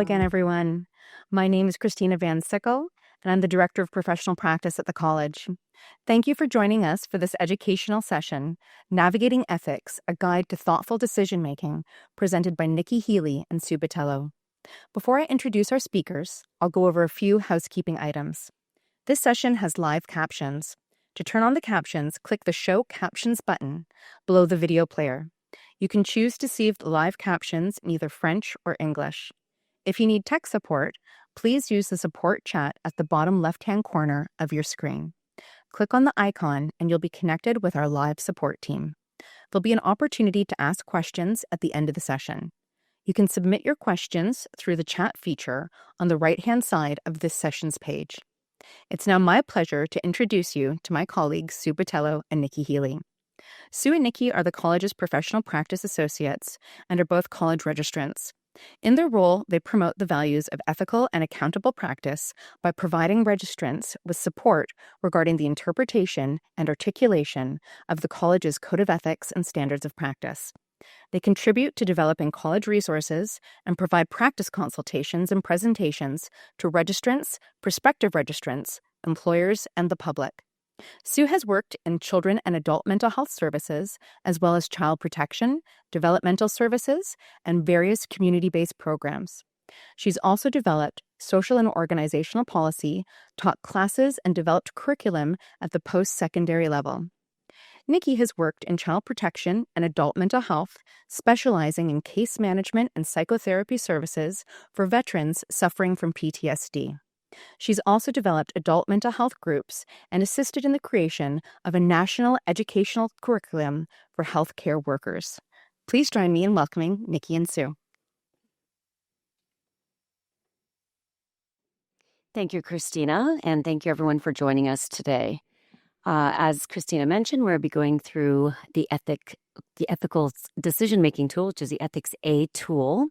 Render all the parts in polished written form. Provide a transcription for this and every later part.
again, everyone. My name is Christina Van Sickle, and I'm the Director of Professional Practice at the college. Thank you for joining us for this educational session, Navigating Ethics, a Guide to Thoughtful Decision-Making, presented by Nikki Healy and Sue Botello. Before I introduce our speakers, I'll go over a few housekeeping items. This session has live captions. To turn on the captions, click the Show Captions button below the video player. You can choose to see the live captions in either French or English. If you need tech support, please use the support chat at the bottom left-hand corner of your screen. Click on the icon and you'll be connected with our live support team. There'll be an opportunity to ask questions at the end of the session. You can submit your questions through the chat feature on the right-hand side of this session's page. It's now my pleasure to introduce you to my colleagues Sue Botello and Nikki Healy. Sue and Nikki are the college's professional practice associates and are both college registrants. In their role, they promote the values of ethical and accountable practice by providing registrants with support regarding the interpretation and articulation of the college's Code of Ethics and Standards of Practice. They contribute to developing college resources and provide practice consultations and presentations to registrants, prospective registrants, employers, and the public. Sue has worked in children and adult mental health services, as well as child protection, developmental services, and various community-based programs. She's also developed social and organizational policy, taught classes, and developed curriculum at the post-secondary level. Nikki has worked in child protection and adult mental health, specializing in case management and psychotherapy services for veterans suffering from PTSD. She's also developed adult mental health groups and assisted in the creation of a national educational curriculum for healthcare workers. Please join me in welcoming Nikki and Sue. Thank you, Christina, and thank you everyone for joining us today. As Christina mentioned, we'll be going through the ethical decision-making tool, which is the Ethics A tool.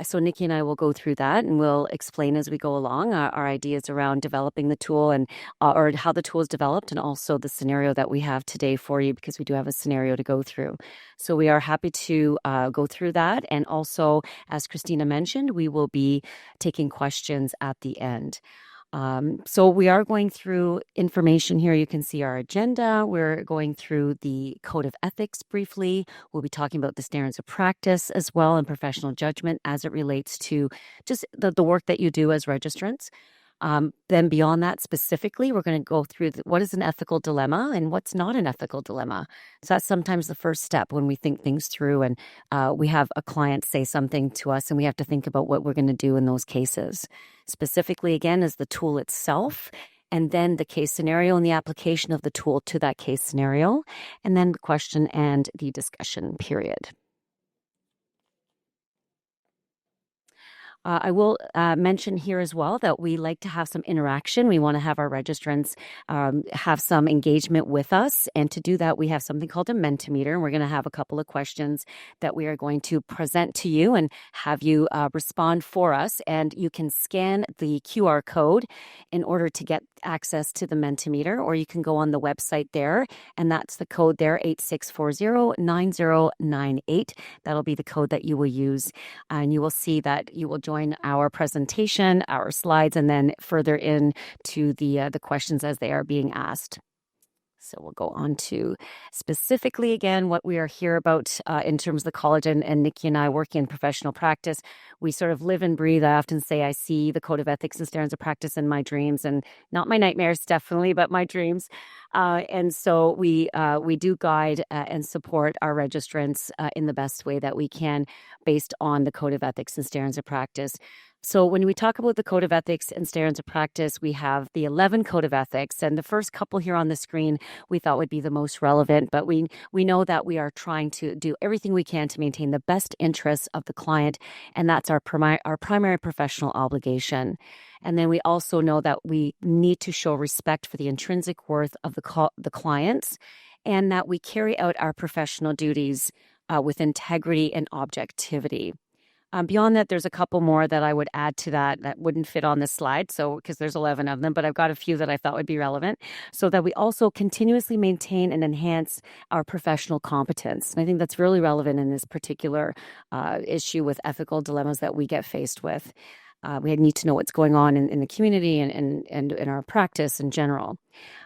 So Nikki and I will go through that, and we'll explain as we go along our ideas around developing the tool and or how the tool is developed, and also the scenario that we have today for you, because we do have a scenario to go through. So we are happy to go through that, and also, as Christina mentioned, we will be taking questions at the end. So we are going through information here. You can see our agenda. We're going through the Code of Ethics briefly. We'll be talking about the standards of practice as well, and professional judgment as it relates to just the work that you do as registrants. Then beyond that, specifically, we're going to go through what is an ethical dilemma and what's not an ethical dilemma. So that's sometimes the first step when we think things through, and we have a client say something to us and we have to think about what we're going to do in those cases. Specifically, again, is the tool itself, and then the case scenario and the application of the tool to that case scenario, and then the question and the discussion period. I will mention here as well that we like to have some interaction. We want to have our registrants have some engagement with us. And to do that, we have something called a Mentimeter. And we're going to have a couple of questions that we are going to present to you and have you respond for us. And you can scan the QR code in order to get access to the Mentimeter, or you can go on the website there. And that's the code there, 8640-9098. That'll be the code that you will use. And you will see that you will join our presentation, our slides, and then further into the questions as they are being asked. So we'll go on to specifically, again, what we are here about in terms of the college, and Nikki and I working in professional practice. We sort of live and breathe. I often say I see the Code of Ethics and Standards of Practice in my dreams, and not my nightmares, definitely, but my dreams. And so we do guide and support our registrants in the best way that we can based on the Code of Ethics and Standards of Practice. So when we talk about the Code of Ethics and Standards of Practice, we have the 11 Code of Ethics, and the first couple here on the screen we thought would be the most relevant, but we know that we are trying to do everything we can to maintain the best interests of the client, and that's our primary professional obligation. And then we also know that we need to show respect for the intrinsic worth of the clients, and that we carry out our professional duties with integrity and objectivity. Beyond that, there's a couple more that I would add to that wouldn't fit on this slide. So, because there's 11 of them, but I've got a few that I thought would be relevant, so that we also continuously maintain and enhance our professional competence. And I think that's really relevant in this particular issue with ethical dilemmas that we get faced with. We need to know what's going on in the community and in our practice in general.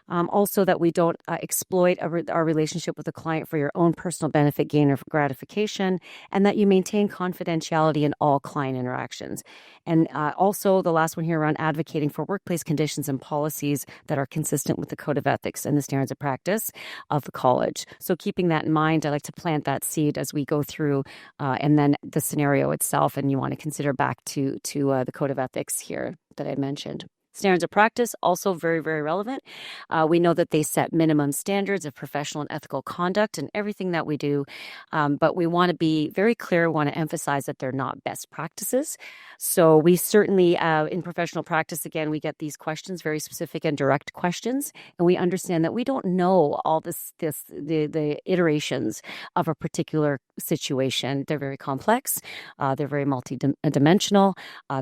Also, that we don't exploit our relationship with the client for your own personal benefit, gain, or gratification, and that you maintain confidentiality in all client interactions. And also, the last one here around advocating for workplace conditions and policies that are consistent with the Code of Ethics and the standards of practice of the college. So, keeping that in mind, I like to plant that seed as we go through, and then the scenario itself. And you want to consider back to the Code of Ethics here that I mentioned. Standards of practice, also very, very relevant. We know that they set minimum standards of professional and ethical conduct in everything that we do, but we want to be very clear, we want to emphasize that they're not best practices. So we certainly, in professional practice, again, we get these questions, very specific and direct questions, and we understand that we don't know all the iterations of a particular situation. They're very complex. They're very multidimensional.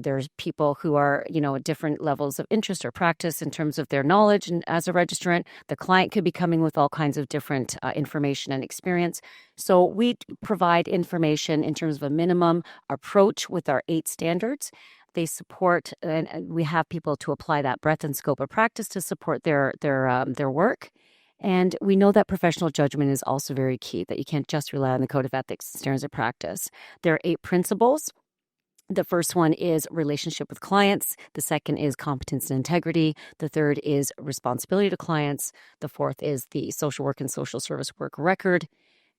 There's people who are, at different levels of interest or practice in terms of their knowledge. And as a registrant, the client could be coming with all kinds of different information and experience. So we provide information in terms of a minimum approach with our 8 standards. They support, and we have people to apply that breadth and scope of practice to support their work. And we know that professional judgment is also very key, that you can't just rely on the Code of Ethics and standards of practice. There are 8 principles. The first one is relationship with clients. The second is competence and integrity. The third is responsibility to clients. The fourth is the social work and social service work record.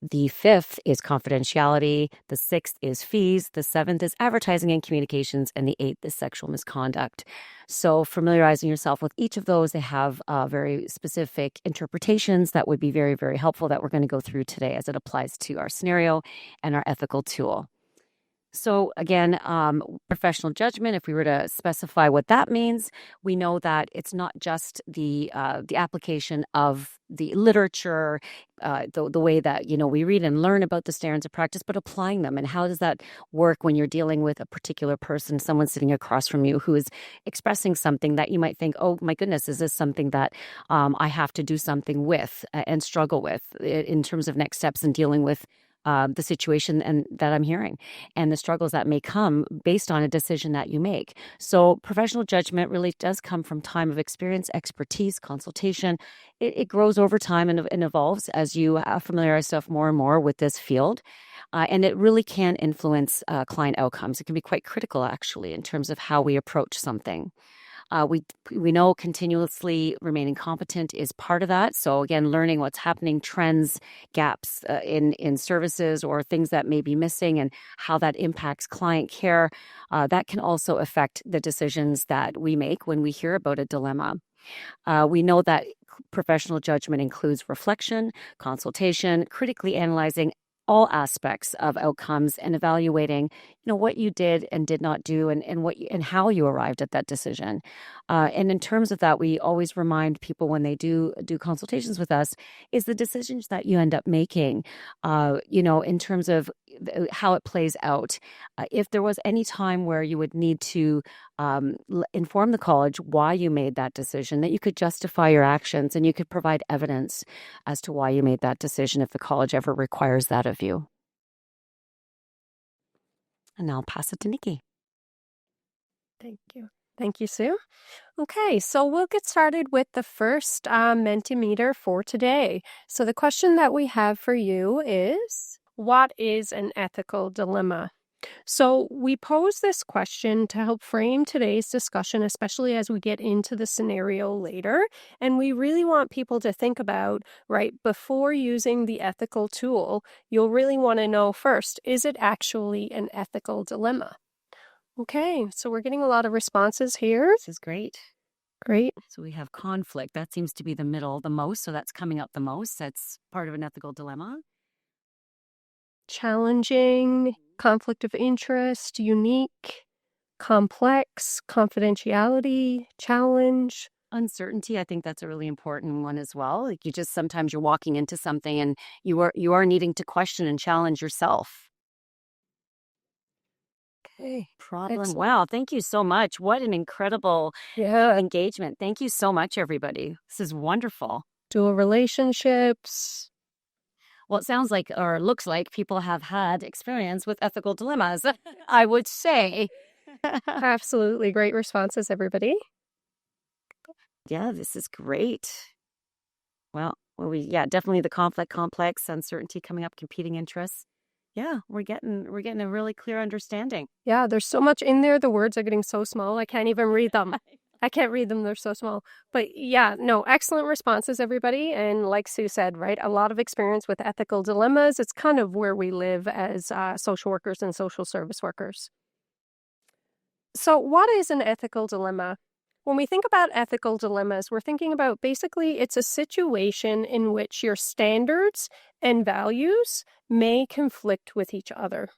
The fifth is confidentiality. The sixth is fees. The seventh is advertising and communications. And the eighth is sexual misconduct. So familiarizing yourself with each of those, they have very specific interpretations that would be very, very helpful that we're going to go through today as it applies to our scenario and our ethical tool. So again, professional judgment, if we were to specify what that means, we know that it's not just the application of the literature, the way that, we read and learn about the standards of practice, but applying them. And how does that work when you're dealing with a particular person, someone sitting across from you who is expressing something that you might think, oh my goodness, is this something that I have to do something with and struggle with in terms of next steps in dealing with the situation and that I'm hearing and the struggles that may come based on a decision that you make. So professional judgment really does come from time of experience, expertise, consultation. It grows over time and evolves as you familiarize yourself more and more with this field. And it really can influence client outcomes. It can be quite critical, actually, in terms of how we approach something. We know continuously remaining competent is part of that. So again, learning what's happening, trends, gaps in services or things that may be missing and how that impacts client care, that can also affect the decisions that we make when we hear about a dilemma. We know that professional judgment includes reflection, consultation, critically analyzing all aspects of outcomes and evaluating, what you did and did not do and how you arrived at that decision. And in terms of that, we always remind people when they do consultations with us is the decisions that you end up making, in terms of how it plays out. If there was any time where you would need to inform the college why you made that decision, that you could justify your actions and you could provide evidence as to why you made that decision if the college ever requires that of you. And I'll pass it to Nikki. Thank you. Thank you, Sue. Okay, so we'll get started with the first Mentimeter for today. So the question that we have for you is, what is an ethical dilemma? So we pose this question to help frame today's discussion, especially as we get into the scenario later. And we really want people to think about, right, before using the ethical tool, you'll really want to know first, is it actually an ethical dilemma? Okay, so we're getting a lot of responses here. This is great. Great. So we have conflict. That seems to be the middle the most. So that's coming up the most. That's part of an ethical dilemma. Challenging, conflict of interest, unique, complex, confidentiality, challenge. Uncertainty, I think that's a really important one as well. Like sometimes you're walking into something and you are needing to question and challenge yourself. Okay. Problem. Excellent. Wow. Thank you so much. What an incredible engagement. Thank you so much, everybody. This is wonderful. Dual relationships. Well, it sounds like or looks like people have had experience with ethical dilemmas, I would say. Absolutely great responses, everybody. Yeah, this is great. Well, definitely the conflict, complex, uncertainty coming up, competing interests. Yeah, we're getting a really clear understanding. Yeah, there's so much in there. The words are getting so small, I can't even read them. I can't read them. They're so small. But yeah, no, excellent responses, everybody. And like Sue said, right, a lot of experience with ethical dilemmas. It's kind of where we live as social workers and social service workers. So what is an ethical dilemma? When we think about ethical dilemmas, we're thinking about basically it's a situation in which your standards and values may conflict with each other.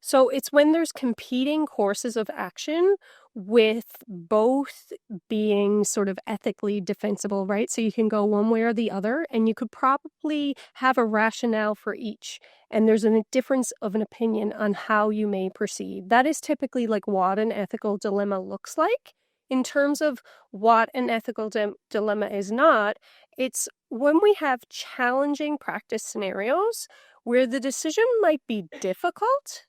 So it's when there's competing courses of action with both being sort of ethically defensible, right? So you can go one way or the other, and you could probably have a rationale for each. And there's a difference of an opinion on how you may proceed. That is typically like what an ethical dilemma looks like. In terms of what an ethical dilemma is not, it's when we have challenging practice scenarios where the decision might be difficult,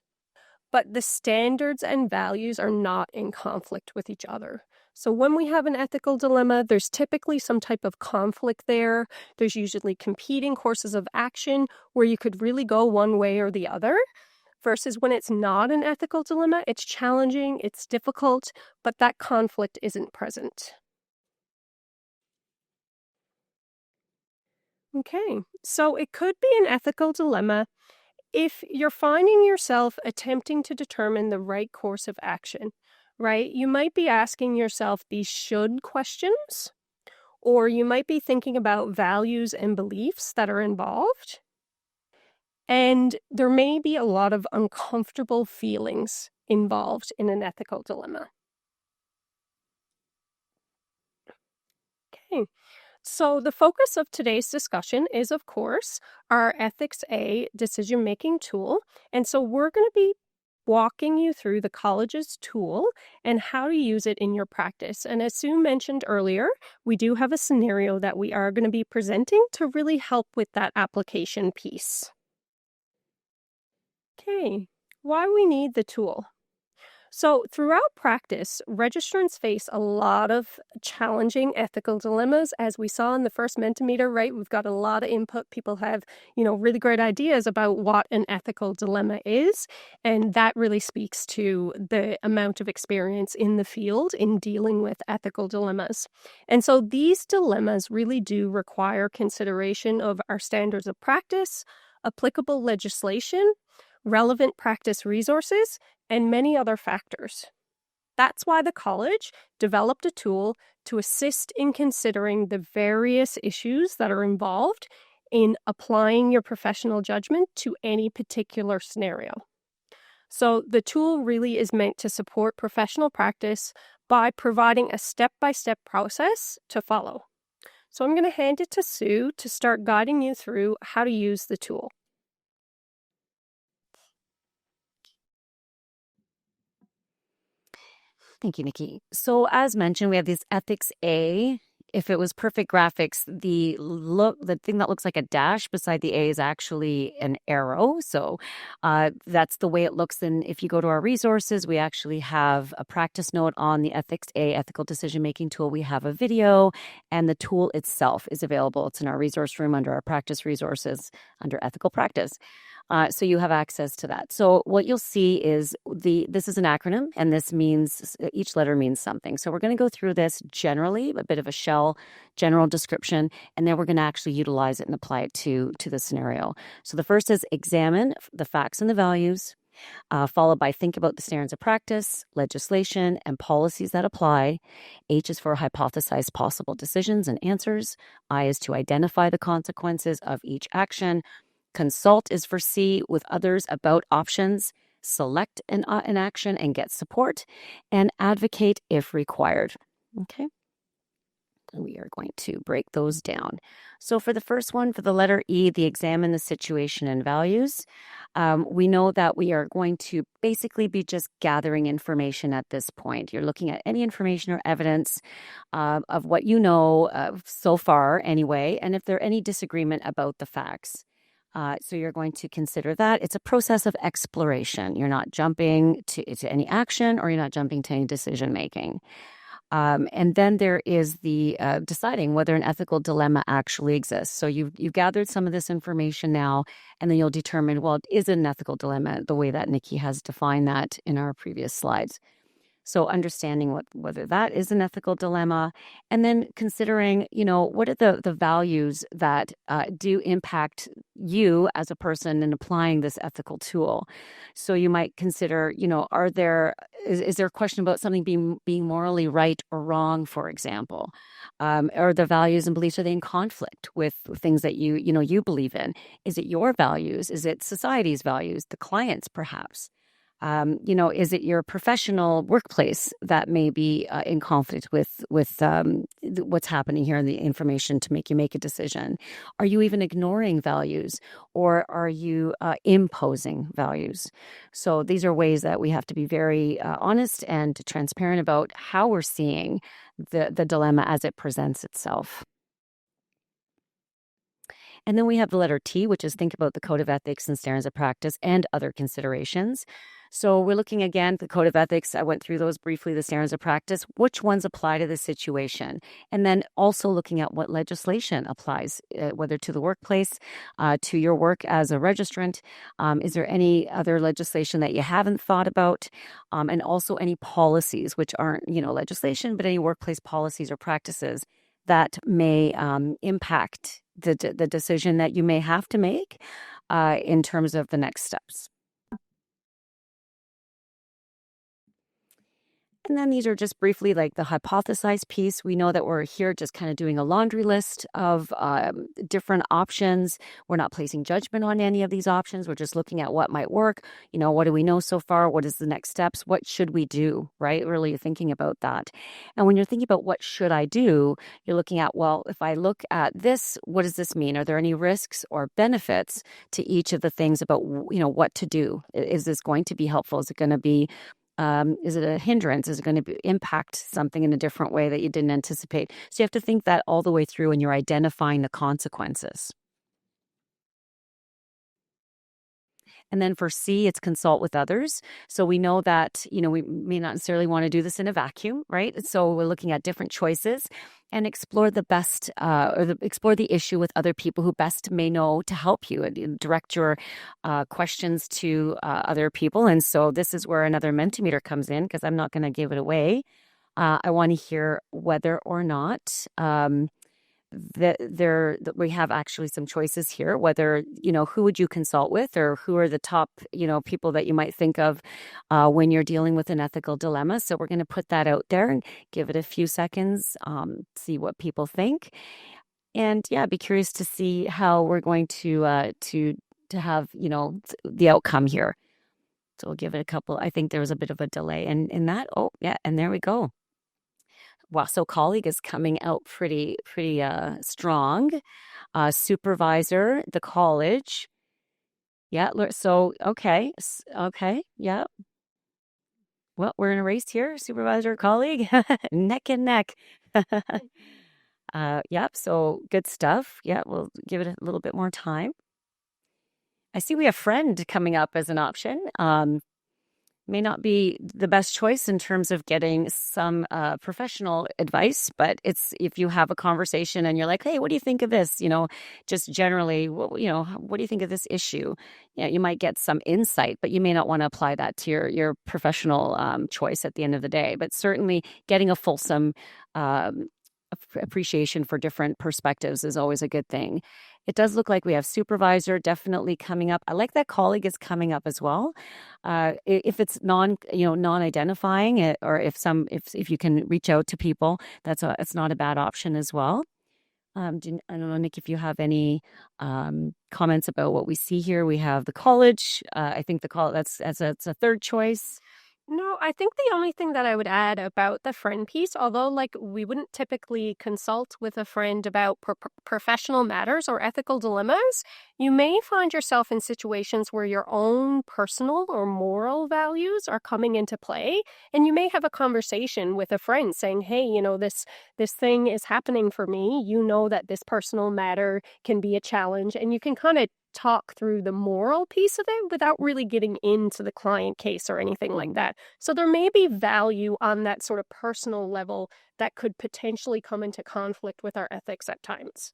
but the standards and values are not in conflict with each other. So when we have an ethical dilemma, there's typically some type of conflict there. There's usually competing courses of action where you could really go one way or the other. Versus when it's not an ethical dilemma, it's challenging, it's difficult, but that conflict isn't present. Okay, so it could be an ethical dilemma if you're finding yourself attempting to determine the right course of action, right? You might be asking yourself these should questions, or you might be thinking about values and beliefs that are involved. And there may be a lot of uncomfortable feelings involved in an ethical dilemma. Okay. So the focus of today's discussion is, of course, our Ethics A decision-making tool. And so we're going to be walking you through the college's tool and how to use it in your practice. And as Sue mentioned earlier, we do have a scenario that we are going to be presenting to really help with that application piece. Okay, why we need the tool. So throughout practice, registrants face a lot of challenging ethical dilemmas. As we saw in the first Mentimeter, right? We've got a lot of input. People have, really great ideas about what an ethical dilemma is. And that really speaks to the amount of experience in the field in dealing with ethical dilemmas. And so these dilemmas really do require consideration of our standards of practice, applicable legislation, relevant practice resources, and many other factors. That's why the college developed a tool to assist in considering the various issues that are involved in applying your professional judgment to any particular scenario. So the tool really is meant to support professional practice by providing a step-by-step process to follow. So I'm going to hand it to Sue to start guiding you through how to use the tool. Thank you, Nikki. So as mentioned, we have this Ethics A. If it was perfect graphics, the thing that looks like a dash beside the A is actually an arrow. So that's the way it looks. And if you go to our resources, we actually have a practice note on the Ethics A ethical decision-making tool. We have a video, and the tool itself is available. It's in our resource room under our practice resources under ethical practice. So you have access to that. So what you'll see is this is an acronym, and this means each letter means something. So we're going to go through this generally, a bit of a shell general description, and then we're going to actually utilize it and apply it to the scenario. So the first is examine the facts and the values, followed by think about the standards of practice, legislation, and policies that apply. H is for hypothesize possible decisions and answers. I is to identify the consequences of each action. Consult is for C with others about options, select an action and get support, and advocate if required. Okay. we are going to break those down. So for the first one, for the letter E, the examine the situation and values. We know that we are going to basically be just gathering information at this point. You're looking at any information or evidence of what you know so far anyway, and if there's any disagreement about the facts. So you're going to consider that. It's a process of exploration. You're not jumping to any action, or you're not jumping to any decision making. And then there is the deciding whether an ethical dilemma actually exists. So you've gathered some of this information now, and then you'll determine, well, is it an ethical dilemma, the way that Nikki has defined that in our previous slides. So understanding whether that is an ethical dilemma, and then considering, what are the values that do impact you as a person in applying this ethical tool. So you might consider, is there a question about something being morally right or wrong, for example? Are the values and beliefs, are they in conflict with things that you believe in? Is it your values? Is it society's values, the client's perhaps? Is it your professional workplace that may be in conflict with what's happening here in the information to make you make a decision? Are you even ignoring values, or are you imposing values? So these are ways that we have to be very honest and transparent about how we're seeing the dilemma as it presents itself. And then we have the letter T, which is think about the code of ethics and standards of practice and other considerations. So we're looking again, the code of ethics. I went through those briefly, the standards of practice, which ones apply to the situation. And then also looking at what legislation applies, whether to the workplace, to your work as a registrant. Is there any other legislation that you haven't thought about? And also any policies, which aren't, legislation, but any workplace policies or practices that may impact the decision that you may have to make in terms of the next steps. And then these are just briefly like the hypothesized piece. We know that we're here just kind of doing a laundry list of different options. We're not placing judgment on any of these options. We're just looking at what might work. What do we know so far? What is the next steps? What should we do, right? Really thinking about that. And when you're thinking about what should I do, you're looking at, well, if I look at this, what does this mean? Are there any risks or benefits to each of the things about, what to do? Is this going to be helpful? Is it going to be is it a hindrance? Is it going to impact something in a different way that you didn't anticipate? So you have to think that all the way through when you're identifying the consequences. And then for C, it's consult with others. So we know that, we may not necessarily want to do this in a vacuum, right? So we're looking at different choices and explore the best, explore the issue with other people who best may know to help you, and direct your questions to other people. And so this is where another Mentimeter comes in, because I'm not going to give it away. I want to hear whether or not that we have actually some choices here, whether, who would you consult with, or who are the top, people that you might think of when you're dealing with an ethical dilemma. So we're going to put that out there and give it a few seconds, see what people think. And be curious to see how we're going to have, the outcome here. So we'll give it a couple. I think there was a bit of a delay in that. Oh, yeah. And there we go. Wow, so colleague is coming out pretty strong. Supervisor, the college. Yeah, so okay, yeah. Well, we're in a race here, supervisor, colleague, neck and neck. Yep, so good stuff. Yeah, we'll give it a little bit more time. I see we have friend coming up as an option. May not be the best choice in terms of getting some professional advice, but it's if you have a conversation and you're like, hey, what do you think of this? Just generally, what do you think of this issue? You might get some insight, but you may not want to apply that to your professional choice at the end of the day. But certainly getting a fulsome appreciation for different perspectives is always a good thing. It does look like we have supervisor definitely coming up. I like that colleague is coming up as well. If it's non-identifying, or if you can reach out to people, it's not a bad option as well. I don't know, Nick, if you have any comments about what we see here. We have the college. I think it's a third choice. No, I think the only thing that I would add about the friend piece, although like we wouldn't typically consult with a friend about professional matters or ethical dilemmas, you may find yourself in situations where your own personal or moral values are coming into play, and you may have a conversation with a friend saying, "Hey, this thing is happening for me. You know that this personal matter can be a challenge," and you can kind of talk through the moral piece of it without really getting into the client case or anything like that. So there may be value on that sort of personal level that could potentially come into conflict with our ethics at times.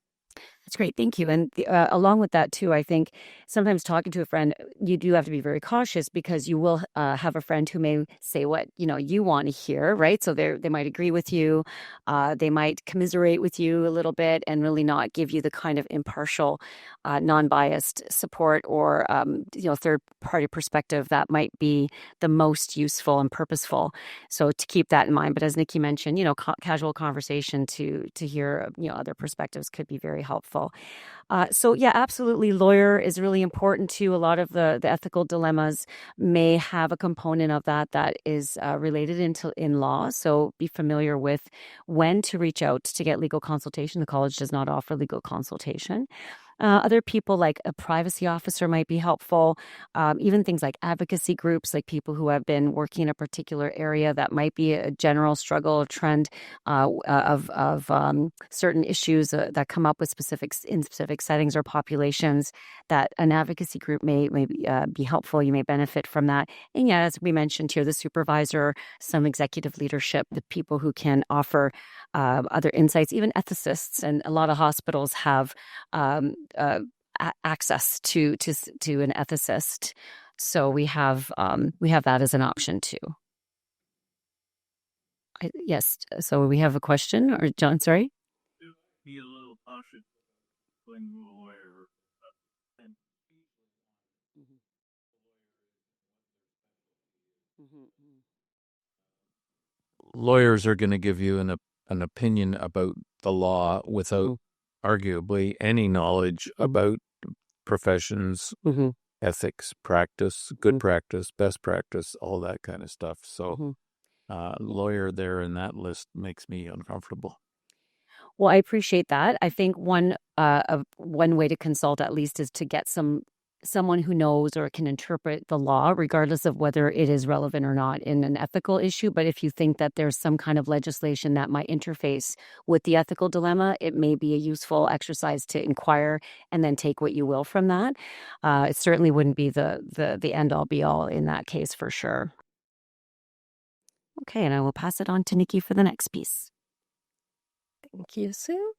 That's great. Thank you. And along with that, too, I think sometimes talking to a friend, you do have to be very cautious because you will have a friend who may say what, you want to hear, right? So they might agree with you. They might commiserate with you a little bit and really not give you the kind of impartial, non-biased support or, third-party perspective that might be the most useful and purposeful. So to keep that in mind. But as Nikki mentioned, casual conversation to hear, other perspectives could be very helpful. So yeah, absolutely. Lawyer is really important too. A lot of the ethical dilemmas may have a component of that is related in law. So be familiar with when to reach out to get legal consultation. The college does not offer legal consultation. Other people like a privacy officer might be helpful. Even things like advocacy groups, like people who have been working in a particular area that might be a general struggle or trend of certain issues that come up with specific settings or populations. That an advocacy group may be helpful. You may benefit from that. And yeah, as we mentioned here, the supervisor, some executive leadership, the people who can offer other insights, even ethicists, and a lot of hospitals have access to an ethicist. So we have that as an option too. Yes. So we have a question, or John? Sorry. Be a little cautious when you're a lawyer. Lawyers are going to give you an opinion about the law without arguably any knowledge about professions, ethics, practice, good practice, best practice, all that kind of stuff. So lawyer there in that list makes me uncomfortable. Well, I appreciate that. I think one way to consult at least is to get someone who knows or can interpret the law, regardless of whether it is relevant or not in an ethical issue. But if you think that there's some kind of legislation that might interface with the ethical dilemma, it may be a useful exercise to inquire and then take what you will from that. It certainly wouldn't be the end all be all in that case for sure. Okay, and I will pass it on to Nikki for the next piece. Thank you, Sue.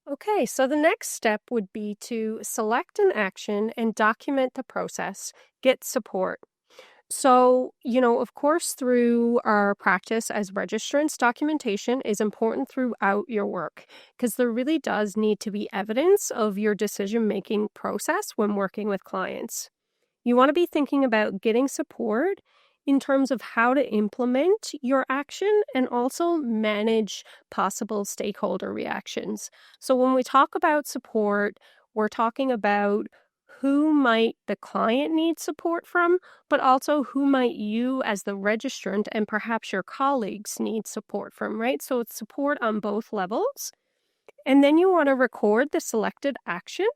Okay, so the next step would be to select an action and document the process, get support. So, of course, through our practice as registrants, documentation is important throughout your work because there really does need to be evidence of your decision-making process when working with clients. You want to be thinking about getting support in terms of how to implement your action and also manage possible stakeholder reactions. So when we talk about support, we're talking about who might the client need support from, but also who might you as the registrant and perhaps your colleagues need support from, right? So it's support on both levels. And then you want to record the selected action,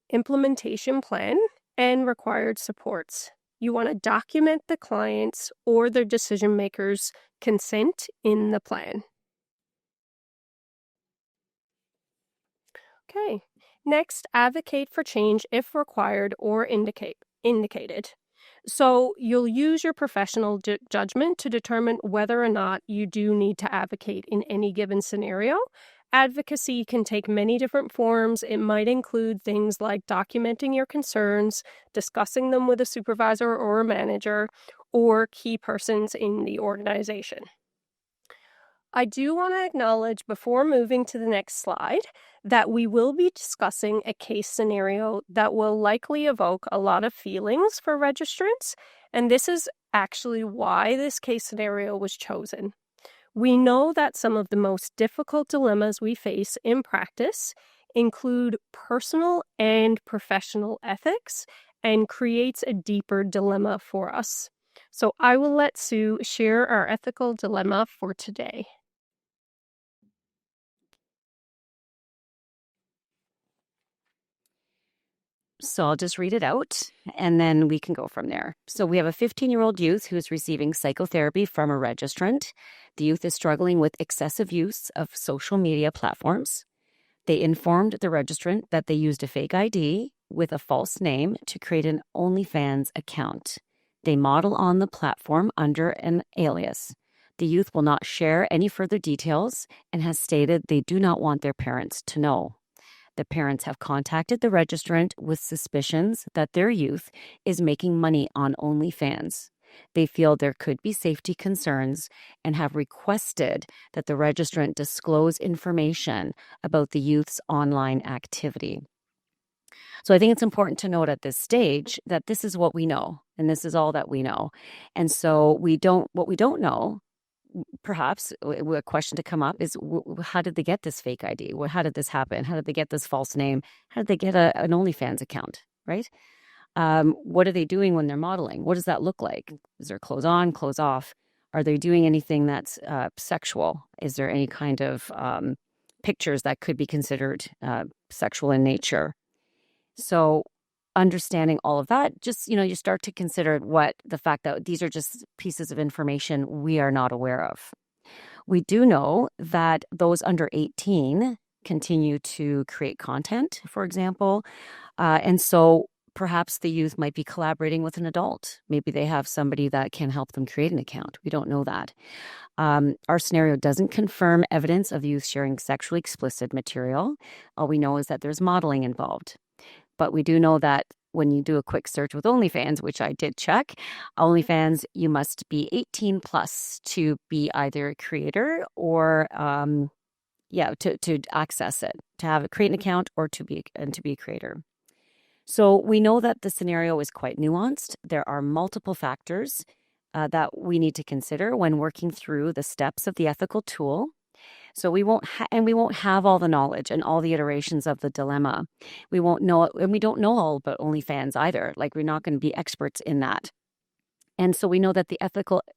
implementation plan, and required supports. You want to document the client's or their decision maker's consent in the plan. Okay. Next, advocate for change if required or indicated. So you'll use your professional judgment to determine whether or not you do need to advocate in any given scenario. Advocacy can take many different forms. It might include things like documenting your concerns, discussing them with a supervisor or a manager, or key persons in the organization. I do want to acknowledge before moving to the next slide that we will be discussing a case scenario that will likely evoke a lot of feelings for registrants, and this is actually why this case scenario was chosen. We know that some of the most difficult dilemmas we face in practice include personal and professional ethics and creates a deeper dilemma for us. So I will let Sue share our ethical dilemma for today. So I'll just read it out and then we can go from there. So we have a 15-year-old youth who is receiving psychotherapy from a registrant. The youth is struggling with excessive use of social media platforms. They informed the registrant that they used a fake ID with a false name to create an OnlyFans account. They model on the platform under an alias. The youth will not share any further details and has stated they do not want their parents to know. The parents have contacted the registrant with suspicions that their youth is making money on OnlyFans. They feel there could be safety concerns and have requested that the registrant disclose information about the youth's online activity. So I think it's important to note at this stage that this is what we know, and this is all that we know. And so what we don't know, perhaps a question to come up is, how did they get this fake ID? How did this happen? How did they get this false name? How did they get an OnlyFans account, right? What are they doing when they're modeling? What does that look like? Is there clothes on, clothes off? Are they doing anything that's sexual? Is there any kind of pictures that could be considered sexual in nature? So understanding all of that, just, you start to consider the fact that these are just pieces of information we are not aware of. We do know that those under 18 continue to create content, for example. And so perhaps the youth might be collaborating with an adult. Maybe they have somebody that can help them create an account. We don't know that. Our scenario doesn't confirm evidence of youth sharing sexually explicit material. All we know is that there's modeling involved. But we do know that when you do a quick search with OnlyFans, which I did check, OnlyFans, you must be 18 plus to be either a creator or, to access it, to create an account or to be a creator. So we know that the scenario is quite nuanced. There are multiple factors that we need to consider when working through the steps of the ethical tool. So we won't have all the knowledge and all the iterations of the dilemma. We won't know, and we don't know all about OnlyFans either. Like, we're not going to be experts in that. And so we know that the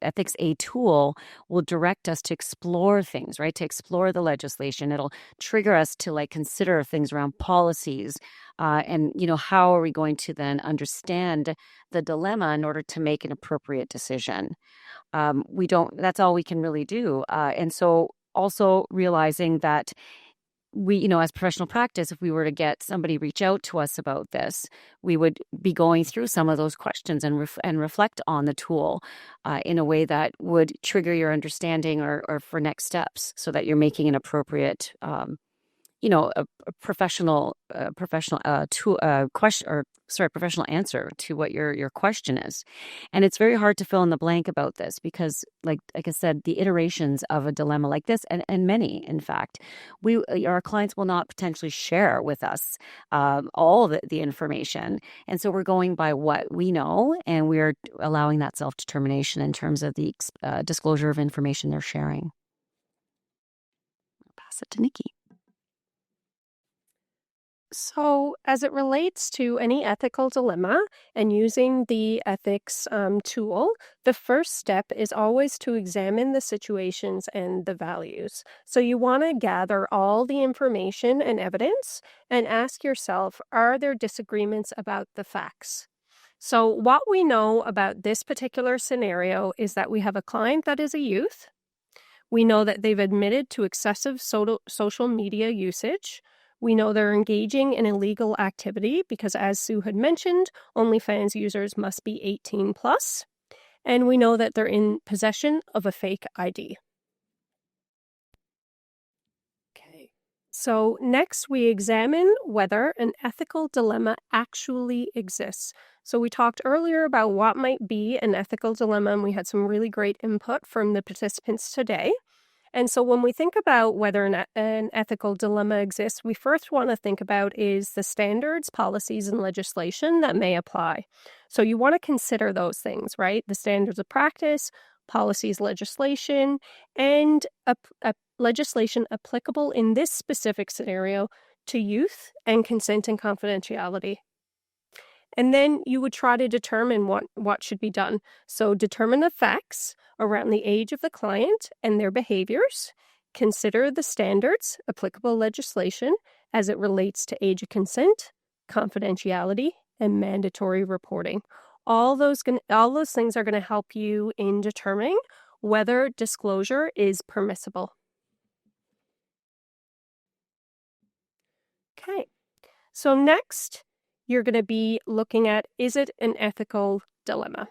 ethics A tool will direct us to explore things, right? To explore the legislation. It'll trigger us to consider things around policies. And how are we going to then understand the dilemma in order to make an appropriate decision? That's all we can really do. And so also realizing that we, as professional practice, if we were to get somebody reach out to us about this, we would be going through some of those questions and reflect on the tool in a way that would trigger your understanding or for next steps, so that you're making an appropriate a professional professional answer to what your question is. And it's very hard to fill in the blank about this because, like I said, the iterations of a dilemma like this, and many, in fact, our clients will not potentially share with us all of the information. And so we're going by what we know, and we're allowing that self-determination in terms of the disclosure of information they're sharing. I'll pass it to Nikki. So, as it relates to any ethical dilemma and using the ethics tool, the first step is always to examine the situations and the values. So, you want to gather all the information and evidence and ask yourself, are there disagreements about the facts? So, what we know about this particular scenario is that we have a client that is a youth. We know that they've admitted to excessive social media usage. We know they're engaging in illegal activity because, as Sue had mentioned, OnlyFans users must be 18 plus. And we know that they're in possession of a fake ID. Okay. So next, we examine whether an ethical dilemma actually exists. So we talked earlier about what might be an ethical dilemma, and we had some really great input from the participants today. And so when we think about whether an ethical dilemma exists, we first want to think about is the standards, policies, and legislation that may apply. So you want to consider those things, right? The standards of practice, policies, legislation, and a legislation applicable in this specific scenario to youth and consent and confidentiality. And then you would try to determine what should be done. So determine the facts around the age of the client and their behaviors. Consider the standards, applicable legislation as it relates to age of consent, confidentiality, and mandatory reporting. All those things are going to help you in determining whether disclosure is permissible. Okay, so next you're going to be looking at, is it an ethical dilemma?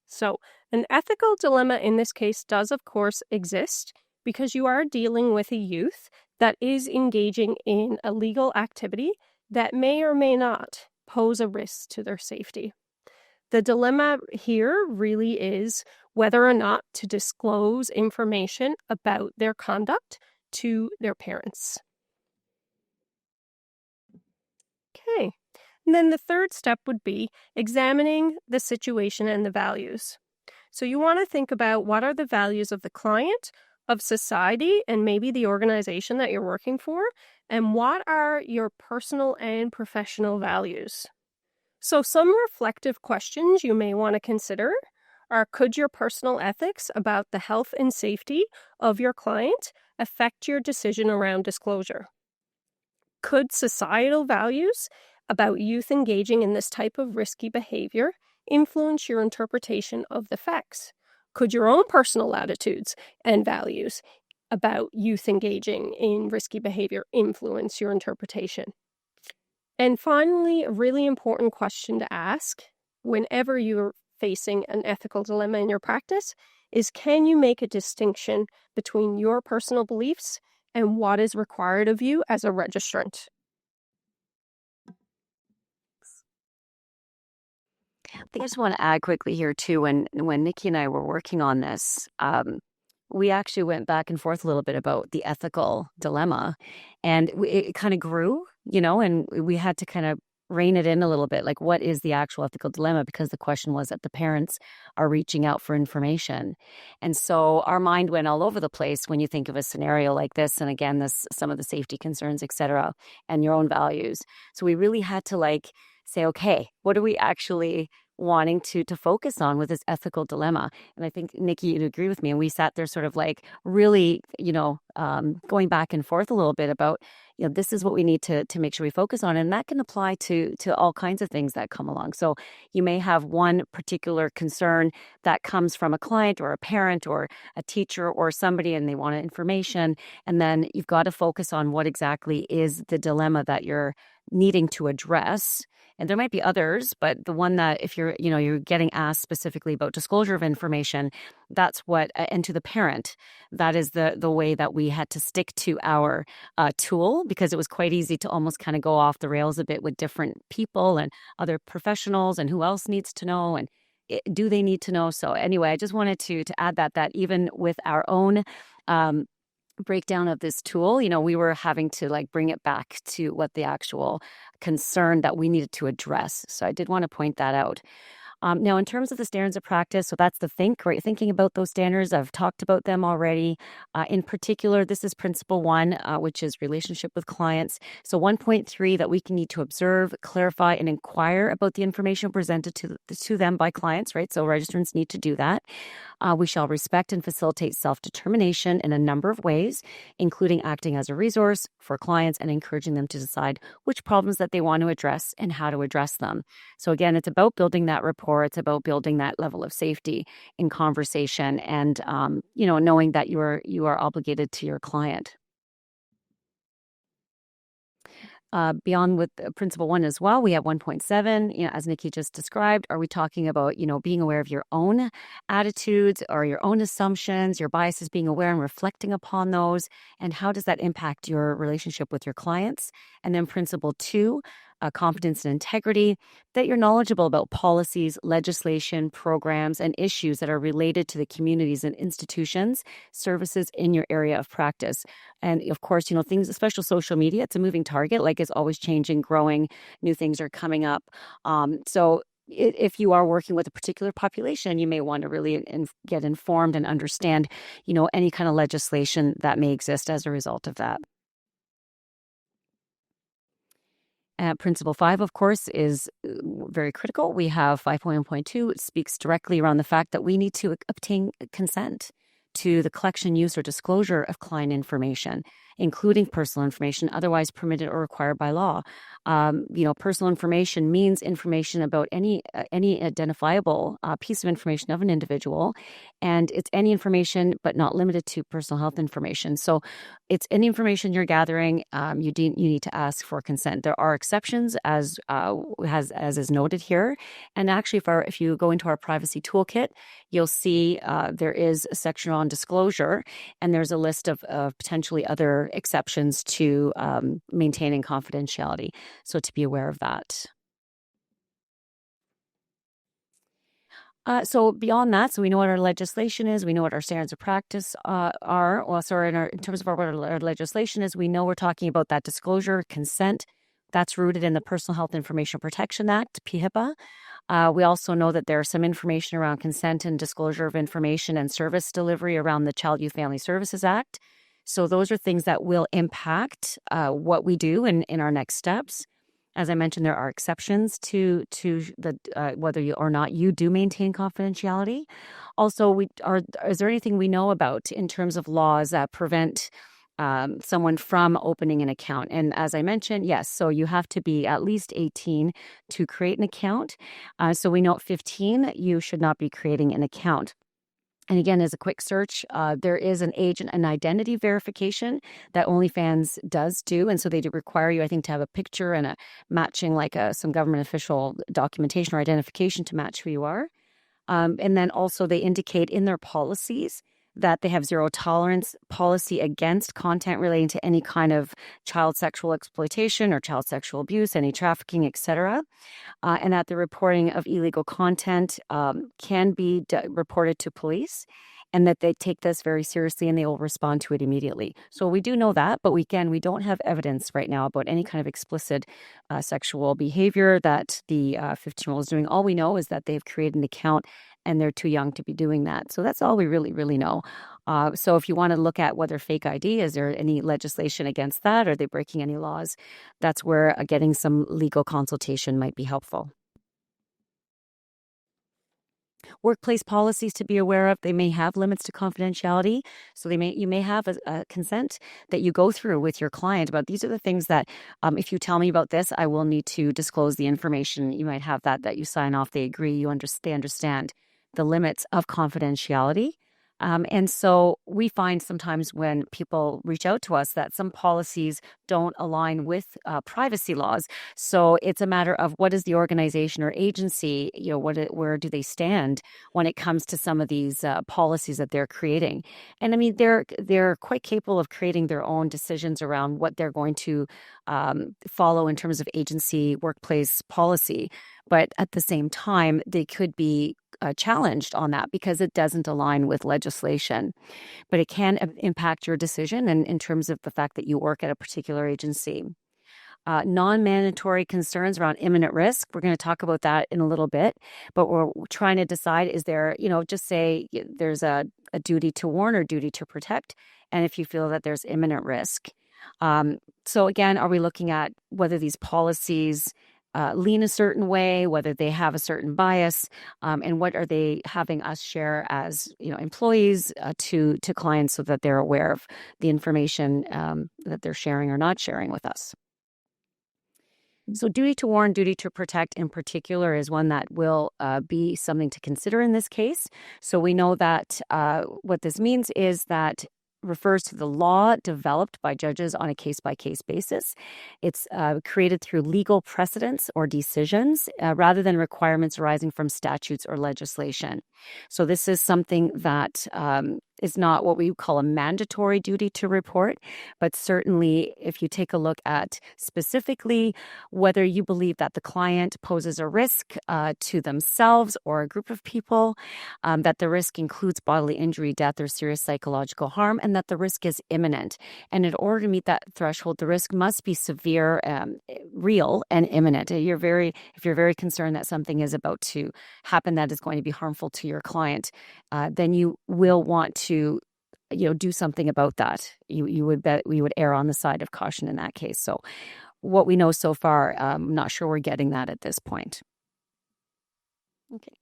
So an ethical dilemma in this case does, of course, exist because you are dealing with a youth that is engaging in a legal activity that may or may not pose a risk to their safety. The dilemma here really is whether or not to disclose information about their conduct to their parents. Okay. And then the third step would be examining the situation and the values. So you want to think about what are the values of the client, of society, and maybe the organization that you're working for, and what are your personal and professional values. So some reflective questions you may want to consider are, could your personal ethics about the health and safety of your client affect your decision around disclosure? Could societal values about youth engaging in this type of risky behavior influence your interpretation of the facts? Could your own personal attitudes and values about youth engaging in risky behavior influence your interpretation? And finally, a really important question to ask whenever you're facing an ethical dilemma in your practice is, can you make a distinction between your personal beliefs and what is required of you as a registrant? I think I just want to add quickly here too. When Nikki and I were working on this, we actually went back and forth a little bit about the ethical dilemma, and it kind of grew, and we had to kind of rein it in a little bit. Like, what is the actual ethical dilemma? Because the question was that the parents are reaching out for information, and so our mind went all over the place when you think of a scenario like this. And again, some of the safety concerns, et cetera, and your own values. So we really had to say, okay, what are we actually wanting to focus on with this ethical dilemma? And I think, Nikki, you'd agree with me. And we sat there sort of really, going back and forth a little bit about, this is what we need to make sure we focus on. And that can apply to all kinds of things that come along. So you may have one particular concern that comes from a client or a parent or a teacher or somebody, and they want information. And then you've got to focus on what exactly is the dilemma that you're needing to address. And there might be others, but the one that if you're getting asked specifically about disclosure of information, that's what, and to the parent, that is the way that we had to stick to our tool, because it was quite easy to almost kind of go off the rails a bit with different people and other professionals and who else needs to know and do they need to know. So anyway, I just wanted to add that even with our own breakdown of this tool, we were having to bring it back to what the actual concern that we needed to address. So I did want to point that out. Now, in terms of the standards of practice, so that's the think, right? Thinking about those standards, I've talked about them already. In particular, this is principle 1, which is relationship with clients. So 1.3, that we can need to observe, clarify, and inquire about the information presented to them by clients, right? So registrants need to do that. We shall respect and facilitate self-determination in a number of ways, including acting as a resource for clients and encouraging them to decide which problems that they want to address and how to address them. So again, it's about building that rapport. It's about building that level of safety in conversation and, knowing that you are obligated to your client. Beyond with principle 1 as well, we have 1.7, as Nikki just described. Are we talking about, being aware of your own attitudes or your own assumptions, your biases, being aware and reflecting upon those? And how does that impact your relationship with your clients? And then principle 2, competence and integrity, that you're knowledgeable about policies, legislation, programs, and issues that are related to the communities and institutions, services in your area of practice. And of course, things, especially social media, it's a moving target, it's always changing, growing, new things are coming up. So if you are working with a particular population, you may want to really get informed and understand, any kind of legislation that may exist as a result of that. Principle 5, of course, is very critical. We have 5.1.2. It speaks directly around the fact that we need to obtain consent to the collection, use, or disclosure of client information, including personal information, otherwise permitted or required by law. Personal information means information about any identifiable piece of information of an individual, and it's any information, but not limited to personal health information. So, it's any information you're gathering. You need to ask for consent. There are exceptions, as is noted here, and actually, if you go into our privacy toolkit, you'll see there is a section on disclosure, and there's a list of potentially other exceptions to maintaining confidentiality. So to be aware of that. So beyond that, so we know what our legislation is. We know what our standards of practice are. Well, sorry, in terms of what our legislation is, we know we're talking about that disclosure, consent. That's rooted in the Personal Health Information Protection Act, PHIPA. We also know that there's some information around consent and disclosure of information and service delivery around the Child, Youth, Family Services Act. So those are things that will impact what we do in our next steps. As I mentioned, there are exceptions to the whether you or not you do maintain confidentiality. Also, is there anything we know about in terms of laws that prevent someone from opening an account? And as I mentioned, yes, so you have to be at least 18 to create an account. So we know at 15, you should not be creating an account. And again, as a quick search, there is an age and identity verification that OnlyFans does do. And so they do require you, I think, to have a picture and a matching some government official documentation or identification to match who you are. And then also they indicate in their policies that they have zero tolerance policy against content relating to any kind of child sexual exploitation or child sexual abuse, any trafficking, etc. And that the reporting of illegal content can be reported to police, and that they take this very seriously and they will respond to it immediately. So we do know that, but we don't have evidence right now about any kind of explicit sexual behavior that the 15-year-old is doing. All we know is that they've created an account and they're too young to be doing that. So that's all we really, really know. So if you want to look at whether fake ID, is there any legislation against that? Are they breaking any laws? That's where getting some legal consultation might be helpful. Workplace policies to be aware of. They may have limits to confidentiality. So you may have a consent that you go through with your client about these are the things that if you tell me about this, I will need to disclose the information. You might have that you sign off, they agree, they understand the limits of confidentiality. And so we find sometimes when people reach out to us that some policies don't align with privacy laws. So it's a matter of what is the organization or agency, where do they stand when it comes to some of these policies that they're creating? And I mean, they're quite capable of creating their own decisions around what they're going to follow in terms of agency workplace policy. But at the same time, they could be challenged on that because it doesn't align with legislation. But it can impact your decision and in terms of the fact that you work at a particular agency. Non-mandatory concerns around imminent risk. We're going to talk about that in a little bit, but we're trying to decide, is there, just say there's a duty to warn or duty to protect, and if you feel that there's imminent risk. So again, are we looking at whether these policies lean a certain way, whether they have a certain bias, and what are they having us share as employees to clients so that they're aware of the information that they're sharing or not sharing with us. So duty to warn, duty to protect in particular is one that will be something to consider in this case. So we know that what this means is that refers to the law developed by judges on a case-by-case basis. It's created through legal precedents or decisions rather than requirements arising from statutes or legislation. So this is something that is not what we call a mandatory duty to report, but certainly if you take a look at specifically whether you believe that the client poses a risk to themselves or a group of people, that the risk includes bodily injury, death, or serious psychological harm, and that the risk is imminent. And in order to meet that threshold, the risk must be severe, real, and imminent. If you're very concerned that something is about to happen that is going to be harmful to your client, then you will want to do something about that. You would err on the side of caution in that case. So what we know so far, I'm not sure we're getting that at this point. Okay.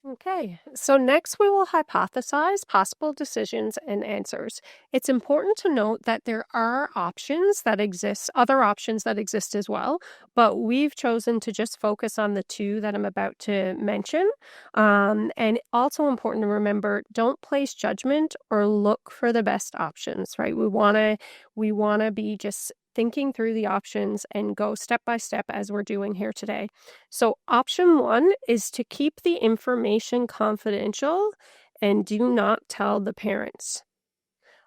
Okay, so next we will hypothesize possible decisions and answers. It's important to note that there are options that exist, other options that exist as well, but we've chosen to just focus on the two that I'm about to mention. And also important to remember, don't place judgment or look for the best options, right? We want to be just thinking through the options and go step by step as we're doing here today. So, option one is to keep the information confidential and do not tell the parents.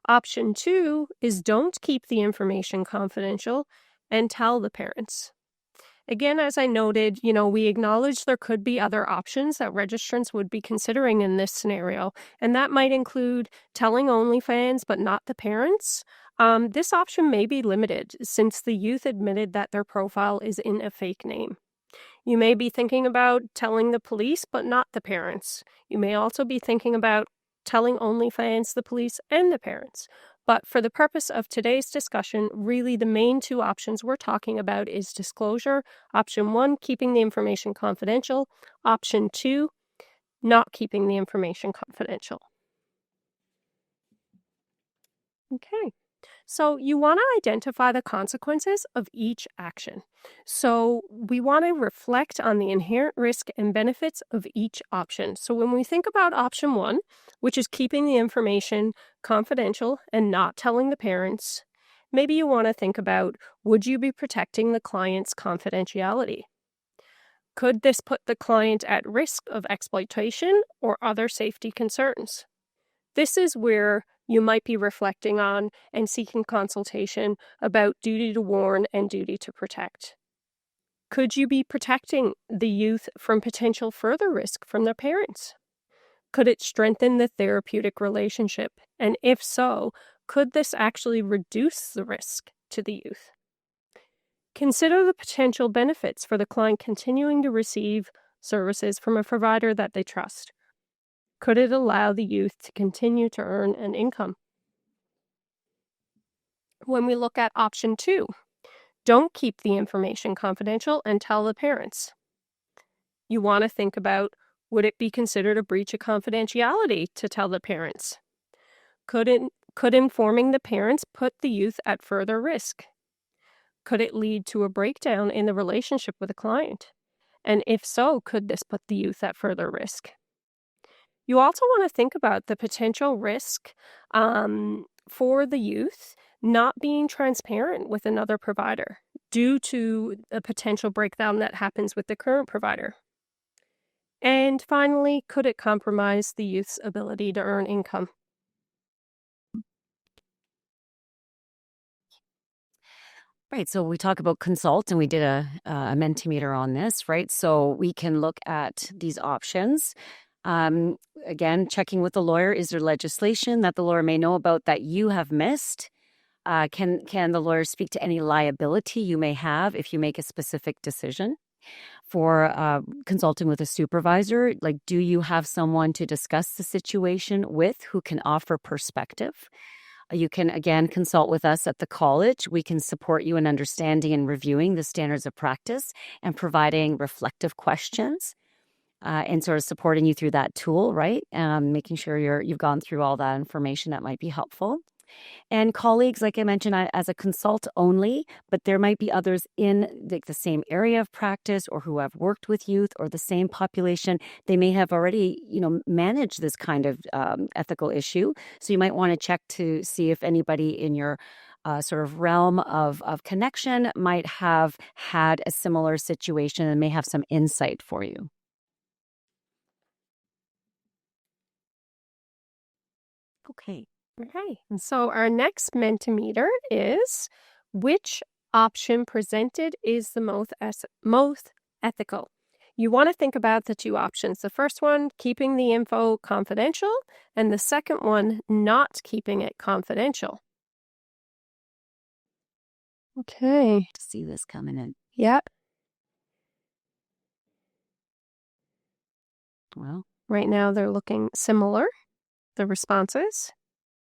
Option two is don't keep the information confidential and tell the parents. Again, as I noted, we acknowledge there could be other options that registrants would be considering in this scenario, and that might include telling OnlyFans but not the parents. This option may be limited since the youth admitted that their profile is in a fake name. You may be thinking about telling the police, but not the parents. You may also be thinking about telling OnlyFans, the police, and the parents. But for the purpose of today's discussion, really the main two options we're talking about is disclosure. Option one, keeping the information confidential. Option two, not keeping the information confidential. Okay. So you want to identify the consequences of each action. So we want to reflect on the inherent risk and benefits of each option. So when we think about option one, which is keeping the information confidential and not telling the parents, maybe you want to think about, would you be protecting the client's confidentiality? Could this put the client at risk of exploitation or other safety concerns? This is where you might be reflecting on and seeking consultation about duty to warn and duty to protect. Could you be protecting the youth from potential further risk from their parents? Could it strengthen the therapeutic relationship? And if so, could this actually reduce the risk to the youth? Consider the potential benefits for the client continuing to receive services from a provider that they trust. Could it allow the youth to continue to earn an income? When we look at option two, don't keep the information confidential and tell the parents. You want to think about, would it be considered a breach of confidentiality to tell the parents? Could informing the parents put the youth at further risk? Could it lead to a breakdown in the relationship with the client? And if so, could this put the youth at further risk? You also want to think about the potential risk for the youth not being transparent with another provider due to a potential breakdown that happens with the current provider. And finally, could it compromise the youth's ability to earn income? Right. So we talk about consult, and we did a Mentimeter on this, right? So we can look at these options. Again, checking with the lawyer, is there legislation that the lawyer may know about that you have missed? Can the lawyer speak to any liability you may have if you make a specific decision? For consulting with a supervisor, like, do you have someone to discuss the situation with who can offer perspective? You can, again, consult with us at the college. We can support you in understanding and reviewing the standards of practice and providing reflective questions and sort of supporting you through that tool, right? Making sure you've gone through all that information that might be helpful. And colleagues, like I mentioned, as a consult only, but there might be others in the same area of practice or who have worked with youth or the same population. They may have already, managed this kind of ethical issue. So you might want to check to see if anybody in your sort of realm of connection might have had a similar situation and may have some insight for you. Okay. Okay, and so our next Mentimeter is, which option presented is the most ethical? You want to think about the two options. The first one, keeping the info confidential, and the second one, not keeping it confidential. Okay. To see this coming in. Yep. Well, Right now they're looking similar, the responses.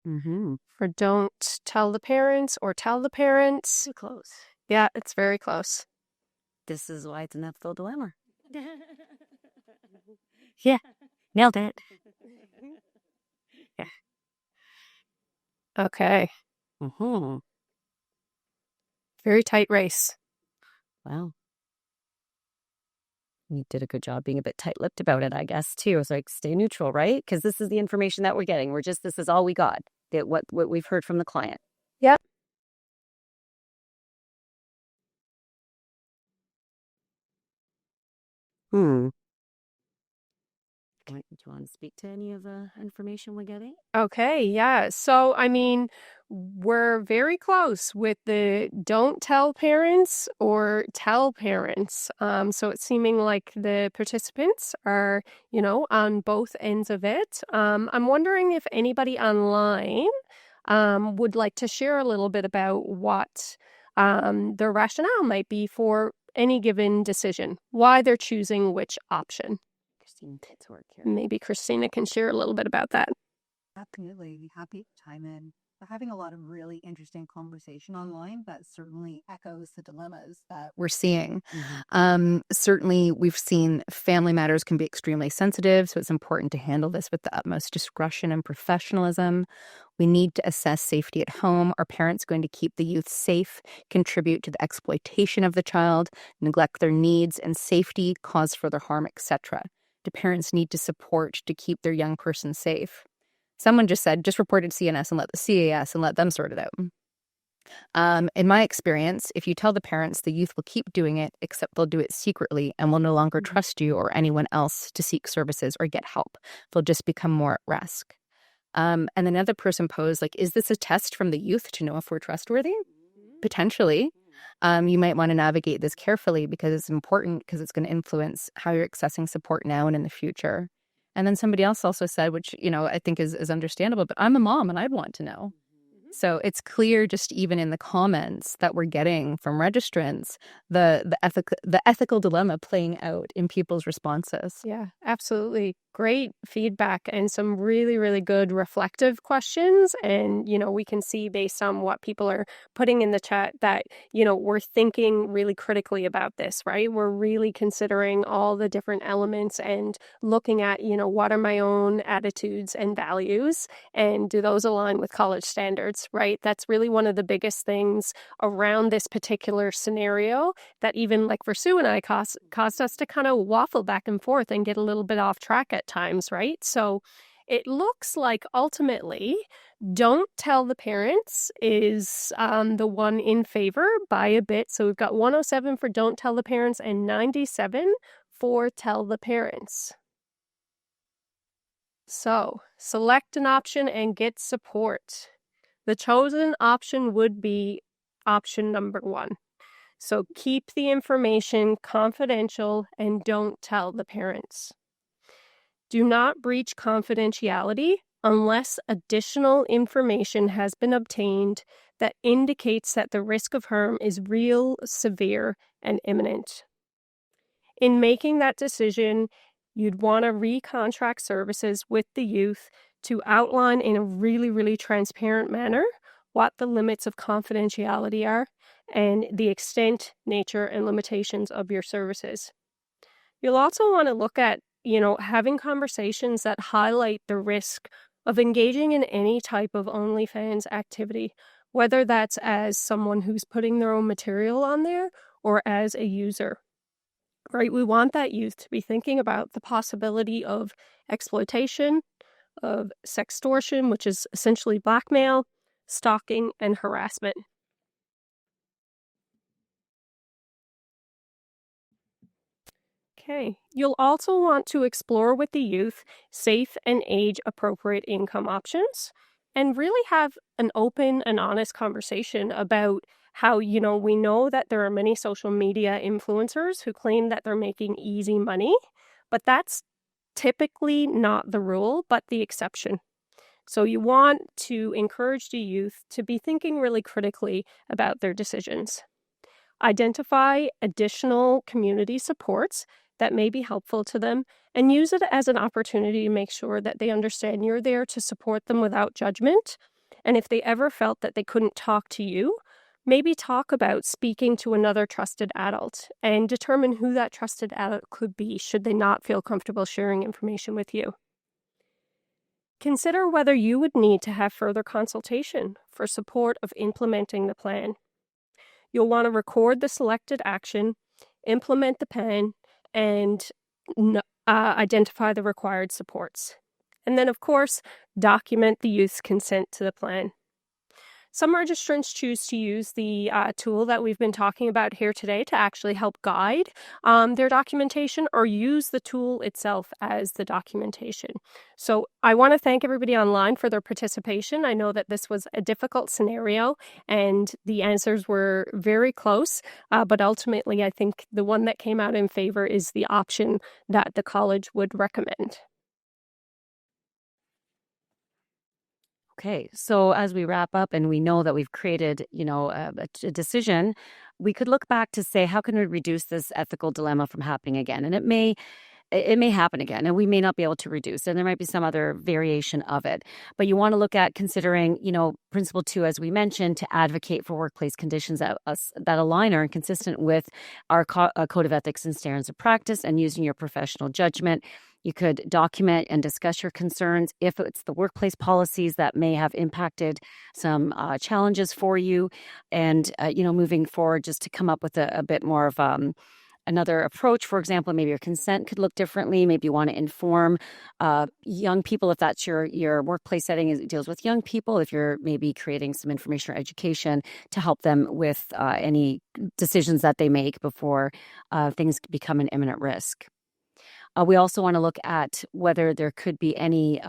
Mm-hmm. For don't tell the parents or tell the parents. Too close. Yeah, it's very close. This is why it's an ethical dilemma. Yeah, nailed it. Yeah. Okay. Mm-hmm. Very tight race. Well, you did a good job being a bit tight-lipped about it, I guess, too. It's like, stay neutral, right? Because this is the information that we're getting. This is all we got, what we've heard from the client. Yep. Hmm. Do you want to speak to any of the information we're getting? Okay, yeah. So, I mean, we're very close with the don't tell parents or tell parents. So it's seeming like the participants are, on both ends of it. I'm wondering if anybody online would like to share a little bit about what their rationale might be for any given decision, why they're choosing which option. Christine Pittsworth here. Maybe Christina can share a little bit about that. Absolutely. Happy to chime in. We're having a lot of really interesting conversation online that certainly echoes the dilemmas that We're seeing. Mm-hmm. Certainly, we've seen family matters can be extremely sensitive, so it's important to handle this with the utmost discretion and professionalism. We need to assess safety at home. Are parents going to keep the youth safe, contribute to the exploitation of the child, neglect their needs and safety, cause further harm, etc.? Do parents need to support to keep their young person safe? Someone just said, just report it to CNS and let the CAS and let them sort it out. In my experience, if you tell the parents, the youth will keep doing it, except they'll do it secretly and will no longer trust you or anyone else to seek services or get help. They'll just become more at risk. And another person posed, like, is this a test from the youth to know if we're trustworthy? Potentially. You might want to navigate this carefully because it's important, because it's going to influence how you're accessing support now and in the future. And then somebody else also said, which, I think is understandable, but I'm a mom and I'd want to know. So it's clear just even in the comments that we're getting from registrants, the ethical dilemma playing out in people's responses. Yeah, absolutely. Great feedback and some really, really good reflective questions. And, we can see based on what people are putting in the chat that, we're thinking really critically about this, right? We're really considering all the different elements and looking at, what are my own attitudes and values, and do those align with college standards, right? That's really one of the biggest things around this particular scenario that even like for Sue and I caused us to kind of waffle back and forth and get a little bit off track at times, right? So it looks like ultimately don't tell the parents is the one in favor by a bit. So we've got 107 for don't tell the parents and 97 for tell the parents. So select an option and get support. The chosen option would be option number 1. So keep the information confidential and don't tell the parents. Do not breach confidentiality unless additional information has been obtained that indicates that the risk of harm is real, severe, and imminent. In making that decision, you'd want to recontract services with the youth to outline in a really, really transparent manner what the limits of confidentiality are and the extent, nature, and limitations of your services. You'll also want to look at, having conversations that highlight the risk of engaging in any type of OnlyFans activity, whether that's as someone who's putting their own material on there or as a user. Right? We want that youth to be thinking about the possibility of exploitation, of sextortion, which is essentially blackmail, stalking, and harassment. Okay. You'll also want to explore with the youth safe and age-appropriate income options and really have an open and honest conversation about how, we know that there are many social media influencers who claim that they're making easy money, but that's typically not the rule, but the exception. So you want to encourage the youth to be thinking really critically about their decisions. Identify additional community supports that may be helpful to them and use it as an opportunity to make sure that they understand you're there to support them without judgment. And if they ever felt that they couldn't talk to you, maybe talk about speaking to another trusted adult and determine who that trusted adult could be should they not feel comfortable sharing information with you. Consider whether you would need to have further consultation for support of implementing the plan. You'll want to record the selected action, implement the plan, and identify the required supports. And then, of course, document the youth's consent to the plan. Some registrants choose to use the tool that we've been talking about here today to actually help guide their documentation, or use the tool itself as the documentation. So I want to thank everybody online for their participation. I know that this was a difficult scenario and the answers were very close, but ultimately I think the one that came out in favor is the option that the college would recommend. Okay, so as we wrap up and we know that we've created, a decision, we could look back to say, how can we reduce this ethical dilemma from happening again? And it may happen again, and we may not be able to reduce, and there might be some other variation of it. But you want to look at considering, principle 2, as we mentioned, to advocate for workplace conditions that align or are consistent with our code of ethics and standards of practice, and using your professional judgment. You could document and discuss your concerns if it's the workplace policies that may have impacted some challenges for you. And, moving forward, just to come up with a bit more of another approach. For example, maybe your consent could look differently. Maybe you want to inform young people, if that's your workplace setting deals with young people, if you're maybe creating some information or education to help them with any decisions that they make before things become an imminent risk. We also want to look at whether there could be any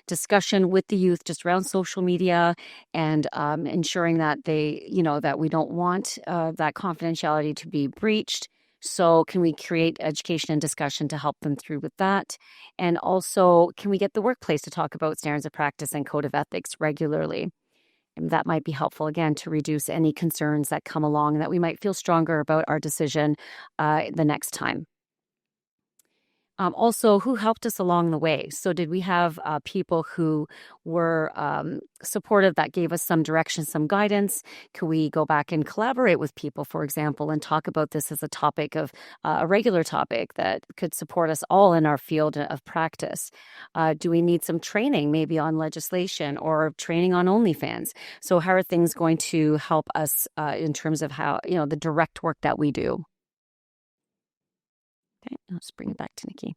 discussion with the youth just around social media, and ensuring that that we don't want that confidentiality to be breached. So can we create education and discussion to help them through with that? And also, can we get the workplace to talk about standards of practice and code of ethics regularly? And that might be helpful, again, to reduce any concerns that come along, and that we might feel stronger about our decision the next time. Also, who helped us along the way? So did we have people who were supportive, that gave us some direction, some guidance? Could we go back and collaborate with people, for example, and talk about this as a regular topic that could support us all in our field of practice? Do we need some training, maybe on legislation or training on OnlyFans? So how are things going to help us in terms of how, the direct work that we do? Okay, let's bring it back to Nikki.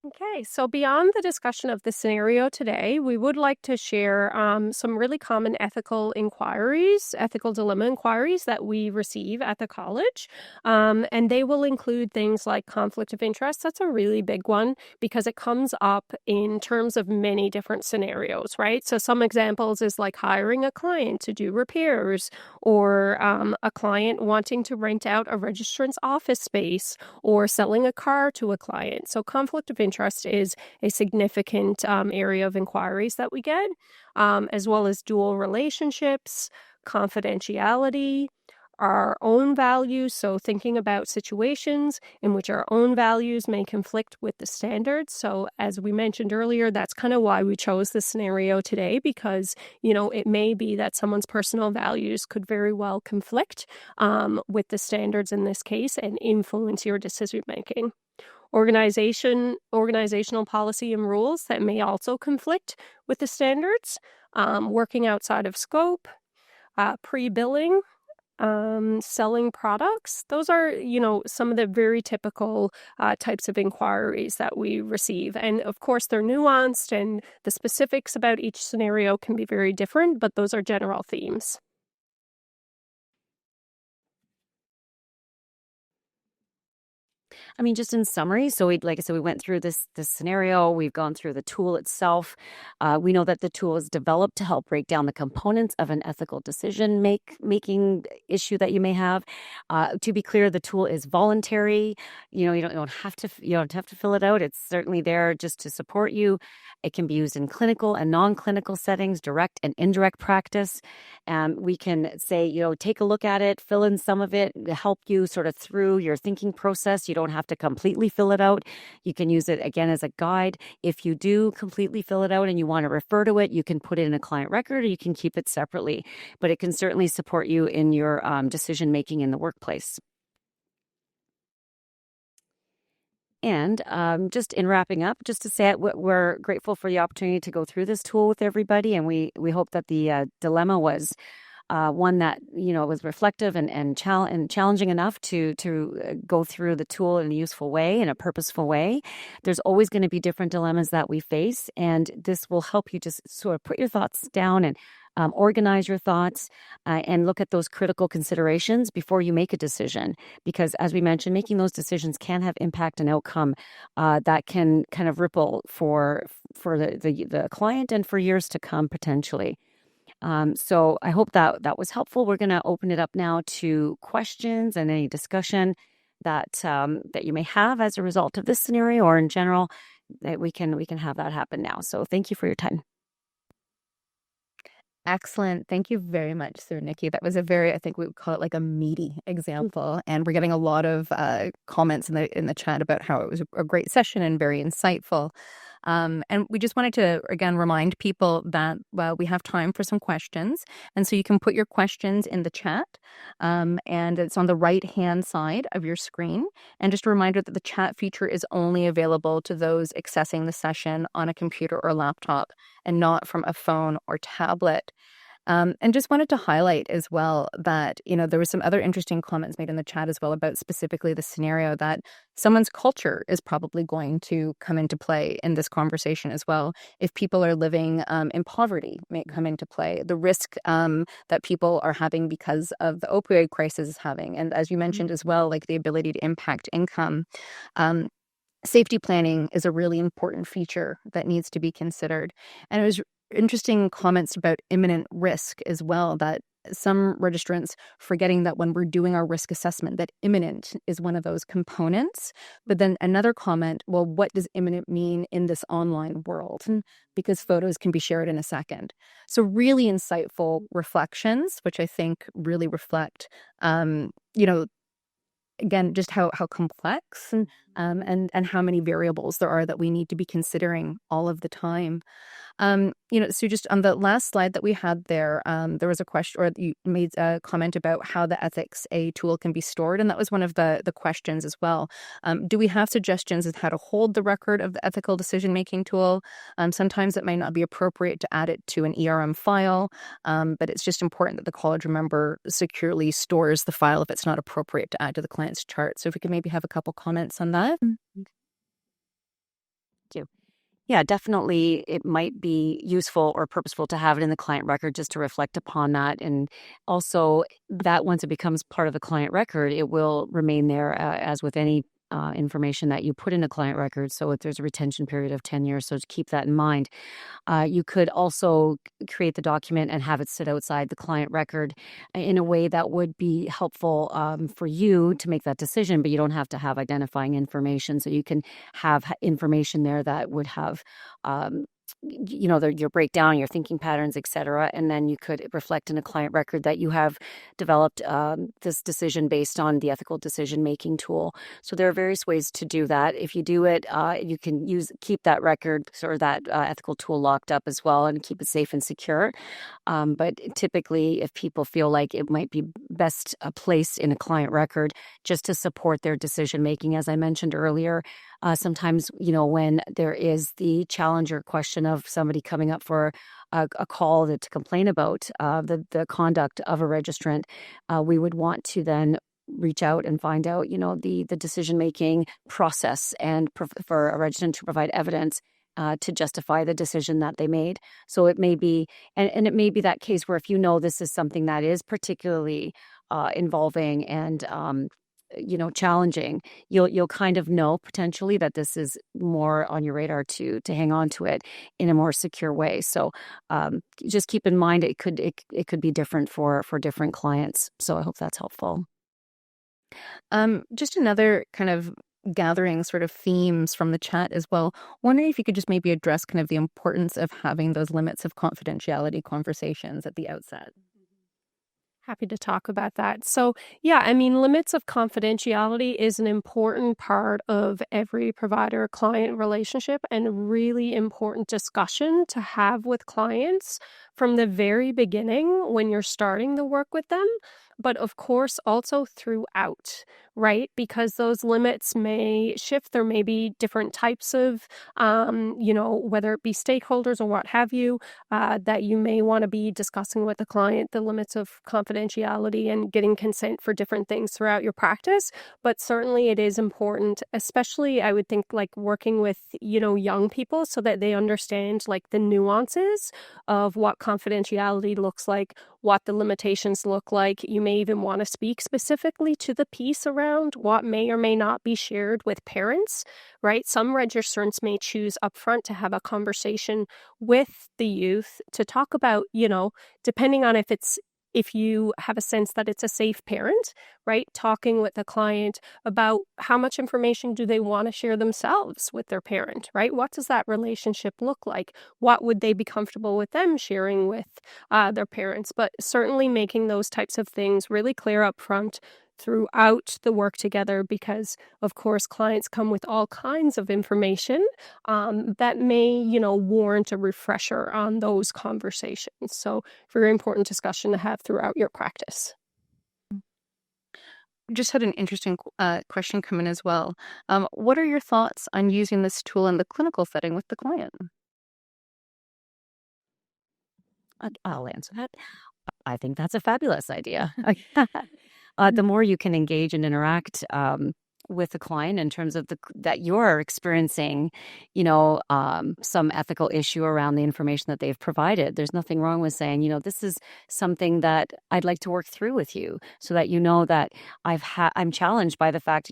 Okay, so beyond the discussion of the scenario today, we would like to share some really common ethical dilemma inquiries that we receive at the college. And they will include things like conflict of interest. That's a really big one because it comes up in terms of many different scenarios, right? So some examples is like hiring a client to do repairs, or a client wanting to rent out a registrant's office space, or selling a car to a client. So conflict of interest is a significant area of inquiries that we get, as well as dual relationships, confidentiality, our own values. So thinking about situations in which our own values may conflict with the standards. So as we mentioned earlier, that's kind of why we chose this scenario today, because, it may be that someone's personal values could very well conflict with the standards in this case and influence your decision making. Organizational policy and rules that may also conflict with the standards, working outside of scope, pre-billing, selling products. Those are, some of the very typical types of inquiries that we receive. And of course, they're nuanced, and the specifics about each scenario can be very different, but those are general themes. I mean, just in summary, so like I said, we went through this scenario. We've gone through the tool itself. We know that the tool is developed to help break down the components of an ethical decision making issue that you may have. To be clear, the tool is voluntary. You don't have to fill it out. It's certainly there just to support you. It can be used in clinical and non-clinical settings, direct and indirect practice. We can say, take a look at it, fill in some of it, help you sort of through your thinking process. You don't have have to completely fill it out. You can use it again as a guide. If you do completely fill it out and you want to refer to it, you can put it in a client record or you can keep it separately. But it can certainly support you in your decision making in the workplace. And just in wrapping up, just to say we're grateful for the opportunity to go through this tool with everybody, and we hope that the dilemma was one that was reflective and challenging enough to go through the tool in a useful way, in a purposeful way. There's always going to be different dilemmas that we face, and this will help you just sort of put your thoughts down and organize your thoughts and look at those critical considerations before you make a decision. Because as we mentioned, making those decisions can have impact and outcome that can kind of ripple for the client and for years to come potentially. So I hope that was helpful. We're going to open it up now to questions and any discussion that you may have as a result of this scenario or in general. That we can have that happen now. So thank you for your time. Excellent. Thank you very much, Sir Nikki. That was I think we would call it like a meaty example. And we're getting a lot of comments in the chat about how it was a great session and very insightful. And we just wanted to, again, remind people that we have time for some questions. And so you can put your questions in the chat. And it's on the right-hand side of your screen. And just a reminder that the chat feature is only available to those accessing the session on a computer or laptop and not from a phone or tablet. And just wanted to highlight as well that, there was some other interesting comments made in the chat as well about specifically the scenario that someone's culture is probably going to come into play in this conversation as well. If people are living in poverty, may come into play. The risk that people are having because of the opioid crisis is having. And as you mentioned as well, like the ability to impact income. Safety planning is a really important feature that needs to be considered. And it was interesting comments about imminent risk as well, that some registrants forgetting that when we're doing our risk assessment, that imminent is one of those components. But then another comment, well, what does imminent mean in this online world? Because photos can be shared in a second. So really insightful reflections, which I think really reflect, again, just how complex and how many variables there are that we need to be considering all of the time. So just on the last slide that we had there was a question, or you made a comment about how the ethics A tool can be stored, and that was one of the questions as well. Do we have suggestions as how to hold the record of the ethical decision-making tool? Sometimes it might not be appropriate to add it to an ERM file, but it's just important that the college member securely stores the file if it's not appropriate to add to the client's chart. So if we could maybe have a couple comments on that. Thank you. Yeah, definitely it might be useful or purposeful to have it in the client record just to reflect upon that. And also that once it becomes part of the client record, it will remain there as with any information that you put in a client record. So if there's a retention period of 10 years, so to keep that in mind. You could also create the document and have it sit outside the client record in a way that would be helpful for you to make that decision, but you don't have to have identifying information. So you can have information there that would have your breakdown, your thinking patterns, et cetera. And then you could reflect in a client record that you have developed this decision based on the ethical decision-making tool. So there are various ways to do that. If you do it, you can keep that record or that ethical tool locked up as well and keep it safe and secure. But typically, if people feel like it might be best placed in a client record just to support their decision-making, as I mentioned earlier, sometimes, when there is the challenge or question of somebody coming up for a call to complain about the conduct of a registrant, we would want to then reach out and find out, the decision-making process and for a registrant to provide evidence to justify the decision that they made. So it may be, and it may be that case where if this is something that is particularly involving and challenging, you'll kind of know potentially that this is more on your radar to hang on to it in a more secure way. So just keep in mind it could be different for different clients. So I hope that's helpful. Just another kind of gathering sort of themes from the chat as well. Wondering if you could just maybe address kind of the importance of having those limits of confidentiality conversations at the outset. Happy to talk about that. So, yeah, I mean, limits of confidentiality is an important part of every provider-client relationship and a really important discussion to have with clients from the very beginning when you're starting the work with them, but of course also throughout, right? Because those limits may shift. There may be different types of, whether it be stakeholders or what have you, that you may want to be discussing with the client the limits of confidentiality and getting consent for different things throughout your practice. But certainly it is important, especially I would think like working with, young people so that they understand like the nuances of what confidentiality looks like, what the limitations look like. You may even want to speak specifically to the piece around what may or may not be shared with parents, right? Some registrants may choose upfront to have a conversation with the youth to talk about, depending on if you have a sense that it's a safe parent, right? Talking with the client about how much information do they want to share themselves with their parent, right? What does that relationship look like? What would they be comfortable with them sharing with their parents? But certainly making those types of things really clear up front throughout the work together, because of course clients come with all kinds of information that may warrant a refresher on those conversations. So very important discussion to have throughout your practice. Just had an interesting question come in as well. What are your thoughts on using this tool in the clinical setting with the client? I'll answer that. I think that's a fabulous idea. The more you can engage and interact with the client in terms of that you're experiencing, some ethical issue around the information that they've provided. There's nothing wrong with saying, this is something that I'd like to work through with you, so that that I'm challenged by the fact,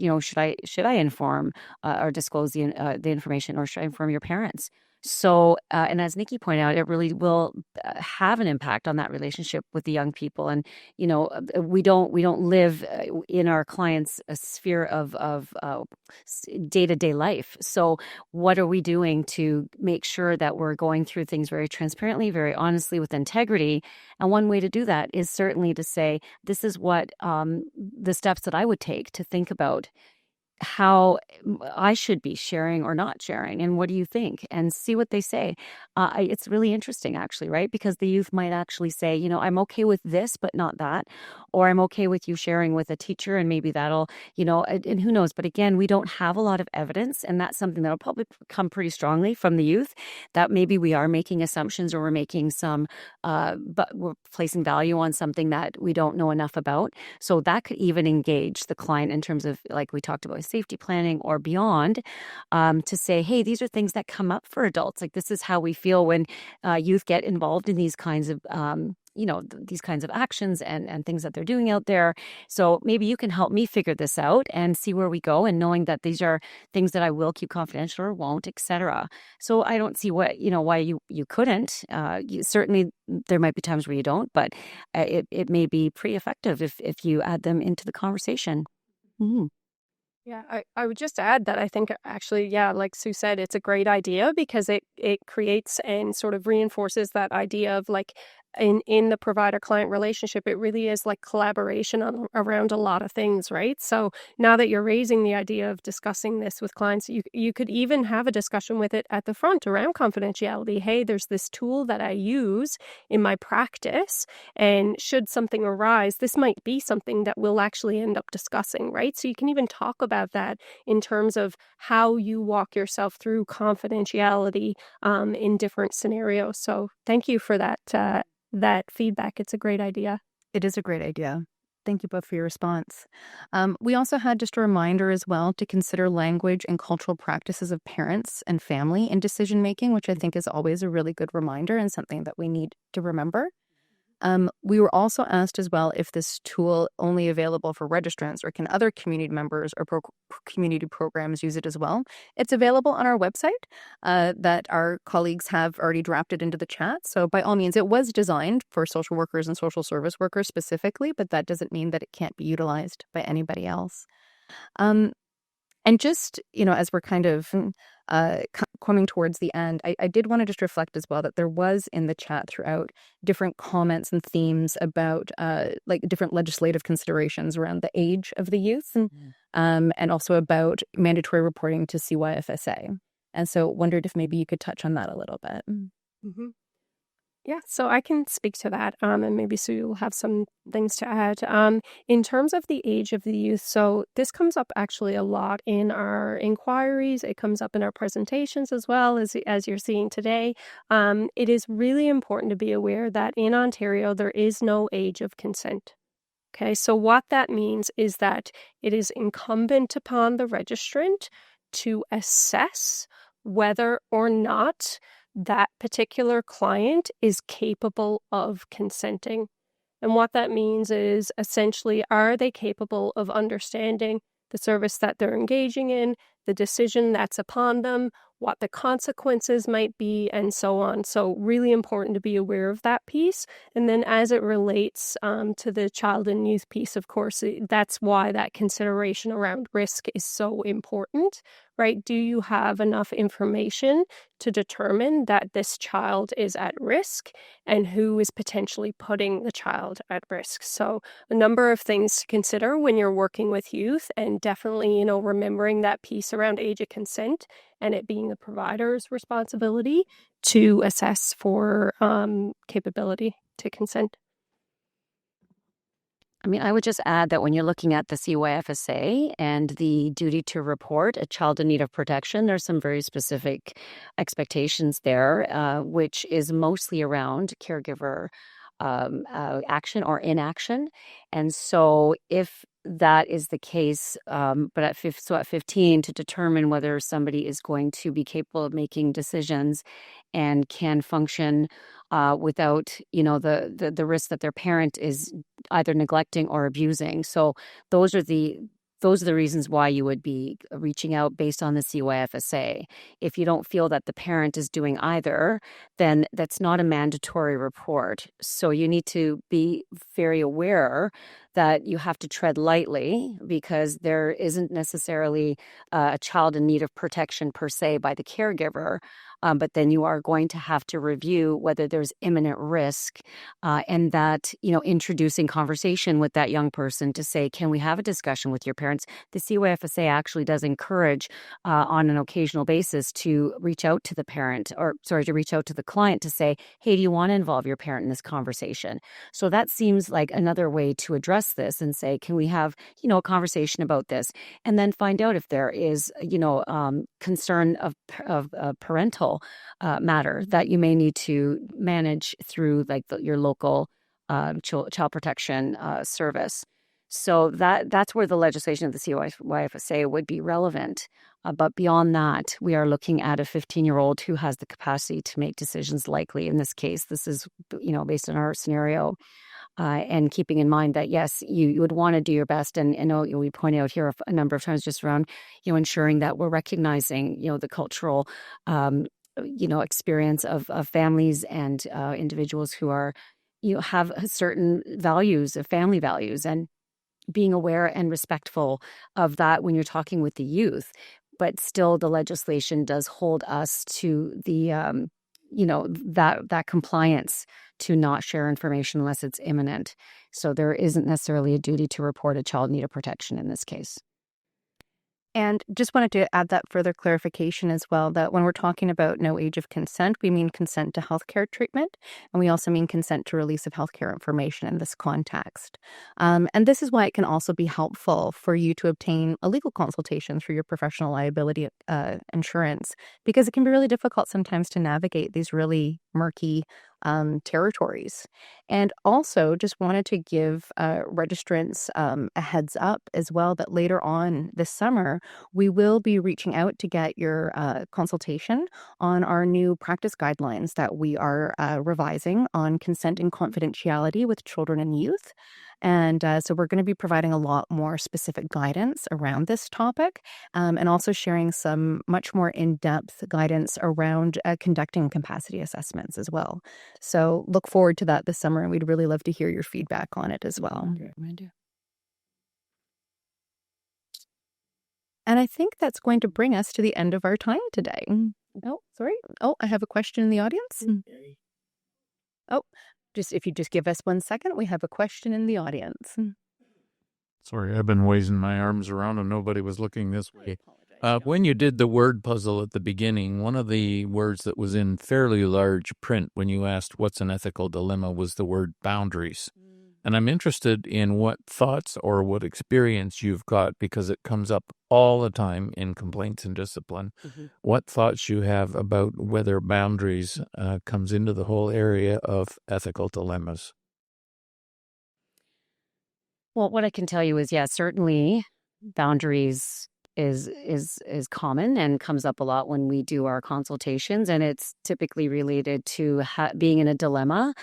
should I inform or disclose the information, or should I inform your parents? So, and as Nikki pointed out, it really will have an impact on that relationship with the young people. And we don't live in our clients' sphere of day-to-day life. So, what are we doing to make sure that we're going through things very transparently, very honestly, with integrity? And one way to do that is certainly to say, this is what the steps that I would take to think about how I should be sharing or not sharing, and what do you think, and see what they say. It's really interesting, actually, right? Because the youth might actually say, I'm okay with this, but not that, or I'm okay with you sharing with a teacher, and maybe that'll, and who knows? But again, we don't have a lot of evidence, and that's something that'll probably come pretty strongly from the youth, that maybe we are making assumptions, or we're making some, but we're placing value on something that we don't know enough about. So that could even engage the client in terms of, like we talked about, safety planning or beyond, to say, hey, these are things that come up for adults. Like, this is how we feel when youth get involved in these kinds of these kinds of actions and things that they're doing out there. So maybe you can help me figure this out and see where we go, and knowing that these are things that I will keep confidential or won't, etc. So I don't see why you couldn't. Certainly there might be times where you don't, but it may be pretty effective if you add them into the conversation. Mm-hmm. Yeah, I would just add that I think actually, yeah, like Sue said, it's a great idea because it creates and sort of reinforces that idea of like in the provider-client relationship, it really is like collaboration around a lot of things, right? So now that you're raising the idea of discussing this with clients, you could even have a discussion with it at the front around confidentiality. Hey, there's this tool that I use in my practice, and should something arise, this might be something that we'll actually end up discussing, right? So you can even talk about that in terms of how you walk yourself through confidentiality in different scenarios. So thank you for that feedback. It's a great idea. It is a great idea. Thank you both for your response. We also had just a reminder as well to consider language and cultural practices of parents and family in decision making, which I think is always a really good reminder and something that we need to remember. We were also asked as well if this tool only available for registrants, or can other community members or community programs use it as well. It's available on our website that our colleagues have already drafted into the chat. So by all means, it was designed for social workers and social service workers specifically, but that doesn't mean that it can't be utilized by anybody else. And just, as we're kind of coming towards the end, I did want to just reflect as well that there was in the chat throughout different comments and themes about like different legislative considerations around the age of the youth and also about mandatory reporting to CYFSA. And so wondered if maybe you could touch on that a little bit. Mm-hmm. Yeah, so I can speak to that, and maybe Sue will have some things to add. In terms of the age of the youth, so this comes up actually a lot in our inquiries. It comes up in our presentations as well, as you're seeing today. It is really important to be aware that in Ontario, there is no age of consent. Okay, so what that means is that it is incumbent upon the registrant to assess whether or not that particular client is capable of consenting. And what that means is essentially, are they capable of understanding the service that they're engaging in, the decision that's upon them, what the consequences might be, and so on. So really important to be aware of that piece. And then as it relates to the child and youth piece, of course, that's why that consideration around risk is so important, right? Do you have enough information to determine that this child is at risk and who is potentially putting the child at risk? So a number of things to consider when you're working with youth, and definitely, remembering that piece around age of consent and it being the provider's responsibility to assess for capability to consent. I mean, I would just add that when you're looking at the CYFSA and the duty to report a child in need of protection, there's some very specific expectations there, which is mostly around caregiver action or inaction. And so if that is the case, but at 15, to determine whether somebody is going to be capable of making decisions and can function without, the risk that their parent is either neglecting or abusing. So those are the reasons why you would be reaching out based on the CYFSA. If you don't feel that the parent is doing either, then that's not a mandatory report. So you need to be very aware that you have to tread lightly, because there isn't necessarily a child in need of protection per se by the caregiver. But then you are going to have to review whether there's imminent risk, and that, introducing conversation with that young person to say, can we have a discussion with your parents? The CYFSA actually does encourage on an occasional basis to reach out to the parent, to reach out to the client to say, hey, do you want to involve your parent in this conversation? So that seems like another way to address this and say, can we have, a conversation about this? And then find out if there is, concern of parental matter that you may need to manage through like your local child protection service. So that's where the legislation of the CYFSA would be relevant. But beyond that, we are looking at a 15-year-old who has the capacity to make decisions. Likely in this case, this is, based on our scenario. And keeping in mind that, yes, you would want to do your best. And we point out here a number of times just around, ensuring that we're recognizing, the cultural, experience of families and individuals who are, have certain values, family values, and being aware and respectful of that when you're talking with the youth. But still, the legislation does hold us to the, that compliance to not share information unless it's imminent. So there isn't necessarily a duty to report a child in need of protection in this case. And just wanted to add that further clarification as well, that when we're talking about no age of consent, we mean consent to healthcare treatment, and we also mean consent to release of healthcare information in this context. And this is why it can also be helpful for you to obtain a legal consultation through your professional liability insurance, because it can be really difficult sometimes to navigate these really murky territories. And also just wanted to give registrants a heads up as well that later on this summer, we will be reaching out to get your consultation on our new practice guidelines that we are revising on consent and confidentiality with children and youth. And so we're going to be providing a lot more specific guidance around this topic, and also sharing some much more in-depth guidance around conducting capacity assessments as well. So look forward to that this summer, and we'd really love to hear your feedback on it as well. And I think that's going to bring us to the end of our time today. Oh, sorry. Oh, I have a question in the audience. Oh, if you just give us 1 second, we have a question in the audience. Sorry, I've been waving my arms around and nobody was looking this way. When you did the word puzzle at the beginning, one of the words that was in fairly large print when you asked what's an ethical dilemma was the word boundaries. And I'm interested in what thoughts or what experience you've got, because it comes up all the time in complaints and discipline. What thoughts you have about whether boundaries comes into the whole area of ethical dilemmas. Well, what I can tell you is, yes, certainly boundaries is common and comes up a lot when we do our consultations, and it's typically related to being in a dilemma.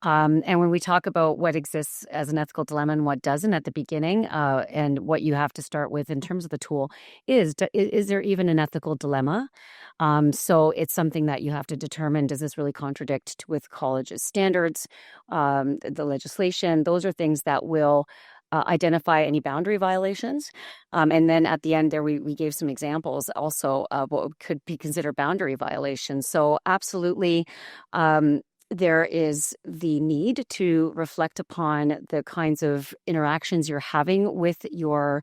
And when we talk about what exists as an ethical dilemma and what doesn't at the beginning, and what you have to start with in terms of the tool is there even an ethical dilemma? So it's something that you have to determine, does this really contradict with college's standards, the legislation? Those are things that will identify any boundary violations. And then at the end there, we gave some examples also of what could be considered boundary violations. So absolutely, there is the need to reflect upon the kinds of interactions you're having with your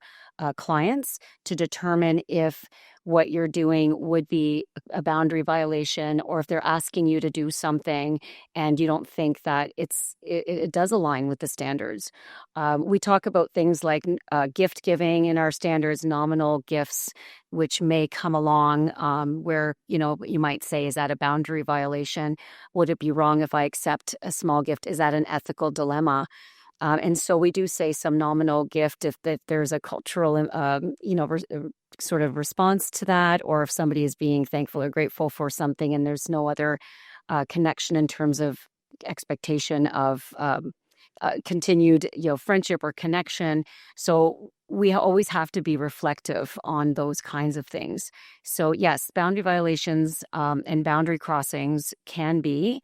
clients to determine if what you're doing would be a boundary violation, or if they're asking you to do something and you don't think that it does align with the standards. We talk about things like gift giving in our standards, nominal gifts, which may come along where, you might say, is that a boundary violation? Would it be wrong if I accept a small gift? Is that an ethical dilemma? And so we do say some nominal gift if there's a cultural, sort of response to that, or if somebody is being thankful or grateful for something and there's no other connection in terms of expectation of continued, friendship or connection. So we always have to be reflective on those kinds of things. So yes, boundary violations and boundary crossings can be.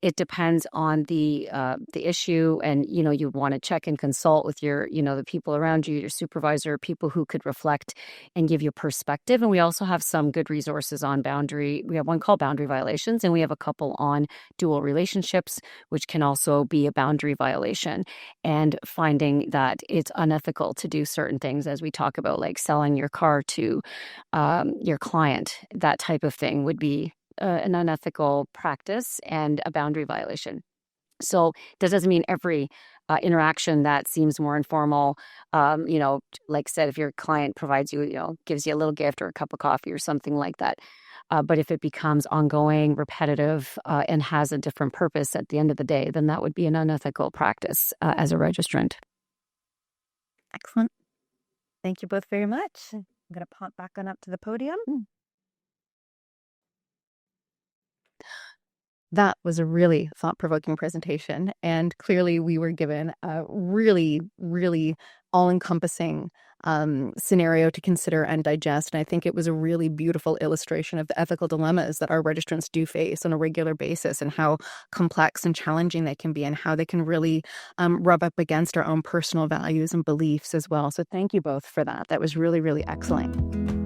It depends on the issue, and you want to check and consult with your the people around you, your supervisor, people who could reflect and give you perspective. And we also have some good resources on boundary. We have one called Boundary Violations, and we have a couple on dual relationships, which can also be a boundary violation, and finding that it's unethical to do certain things, as we talk about, like selling your car to your client. That type of thing would be an unethical practice and a boundary violation. So that doesn't mean every interaction that seems more informal, like I said, if your client provides you, gives you a little gift or a cup of coffee or something like that. But if it becomes ongoing, repetitive, and has a different purpose at the end of the day, then that would be an unethical practice as a registrant. Excellent. Thank you both very much. I'm going to pop back on up to the podium. That was a really thought-provoking presentation, and clearly we were given a really, really all-encompassing scenario to consider and digest. And I think it was a really beautiful illustration of the ethical dilemmas that our registrants do face on a regular basis, and how complex and challenging they can be, and how they can really rub up against our own personal values and beliefs as well. So thank you both for that. That was really, really excellent.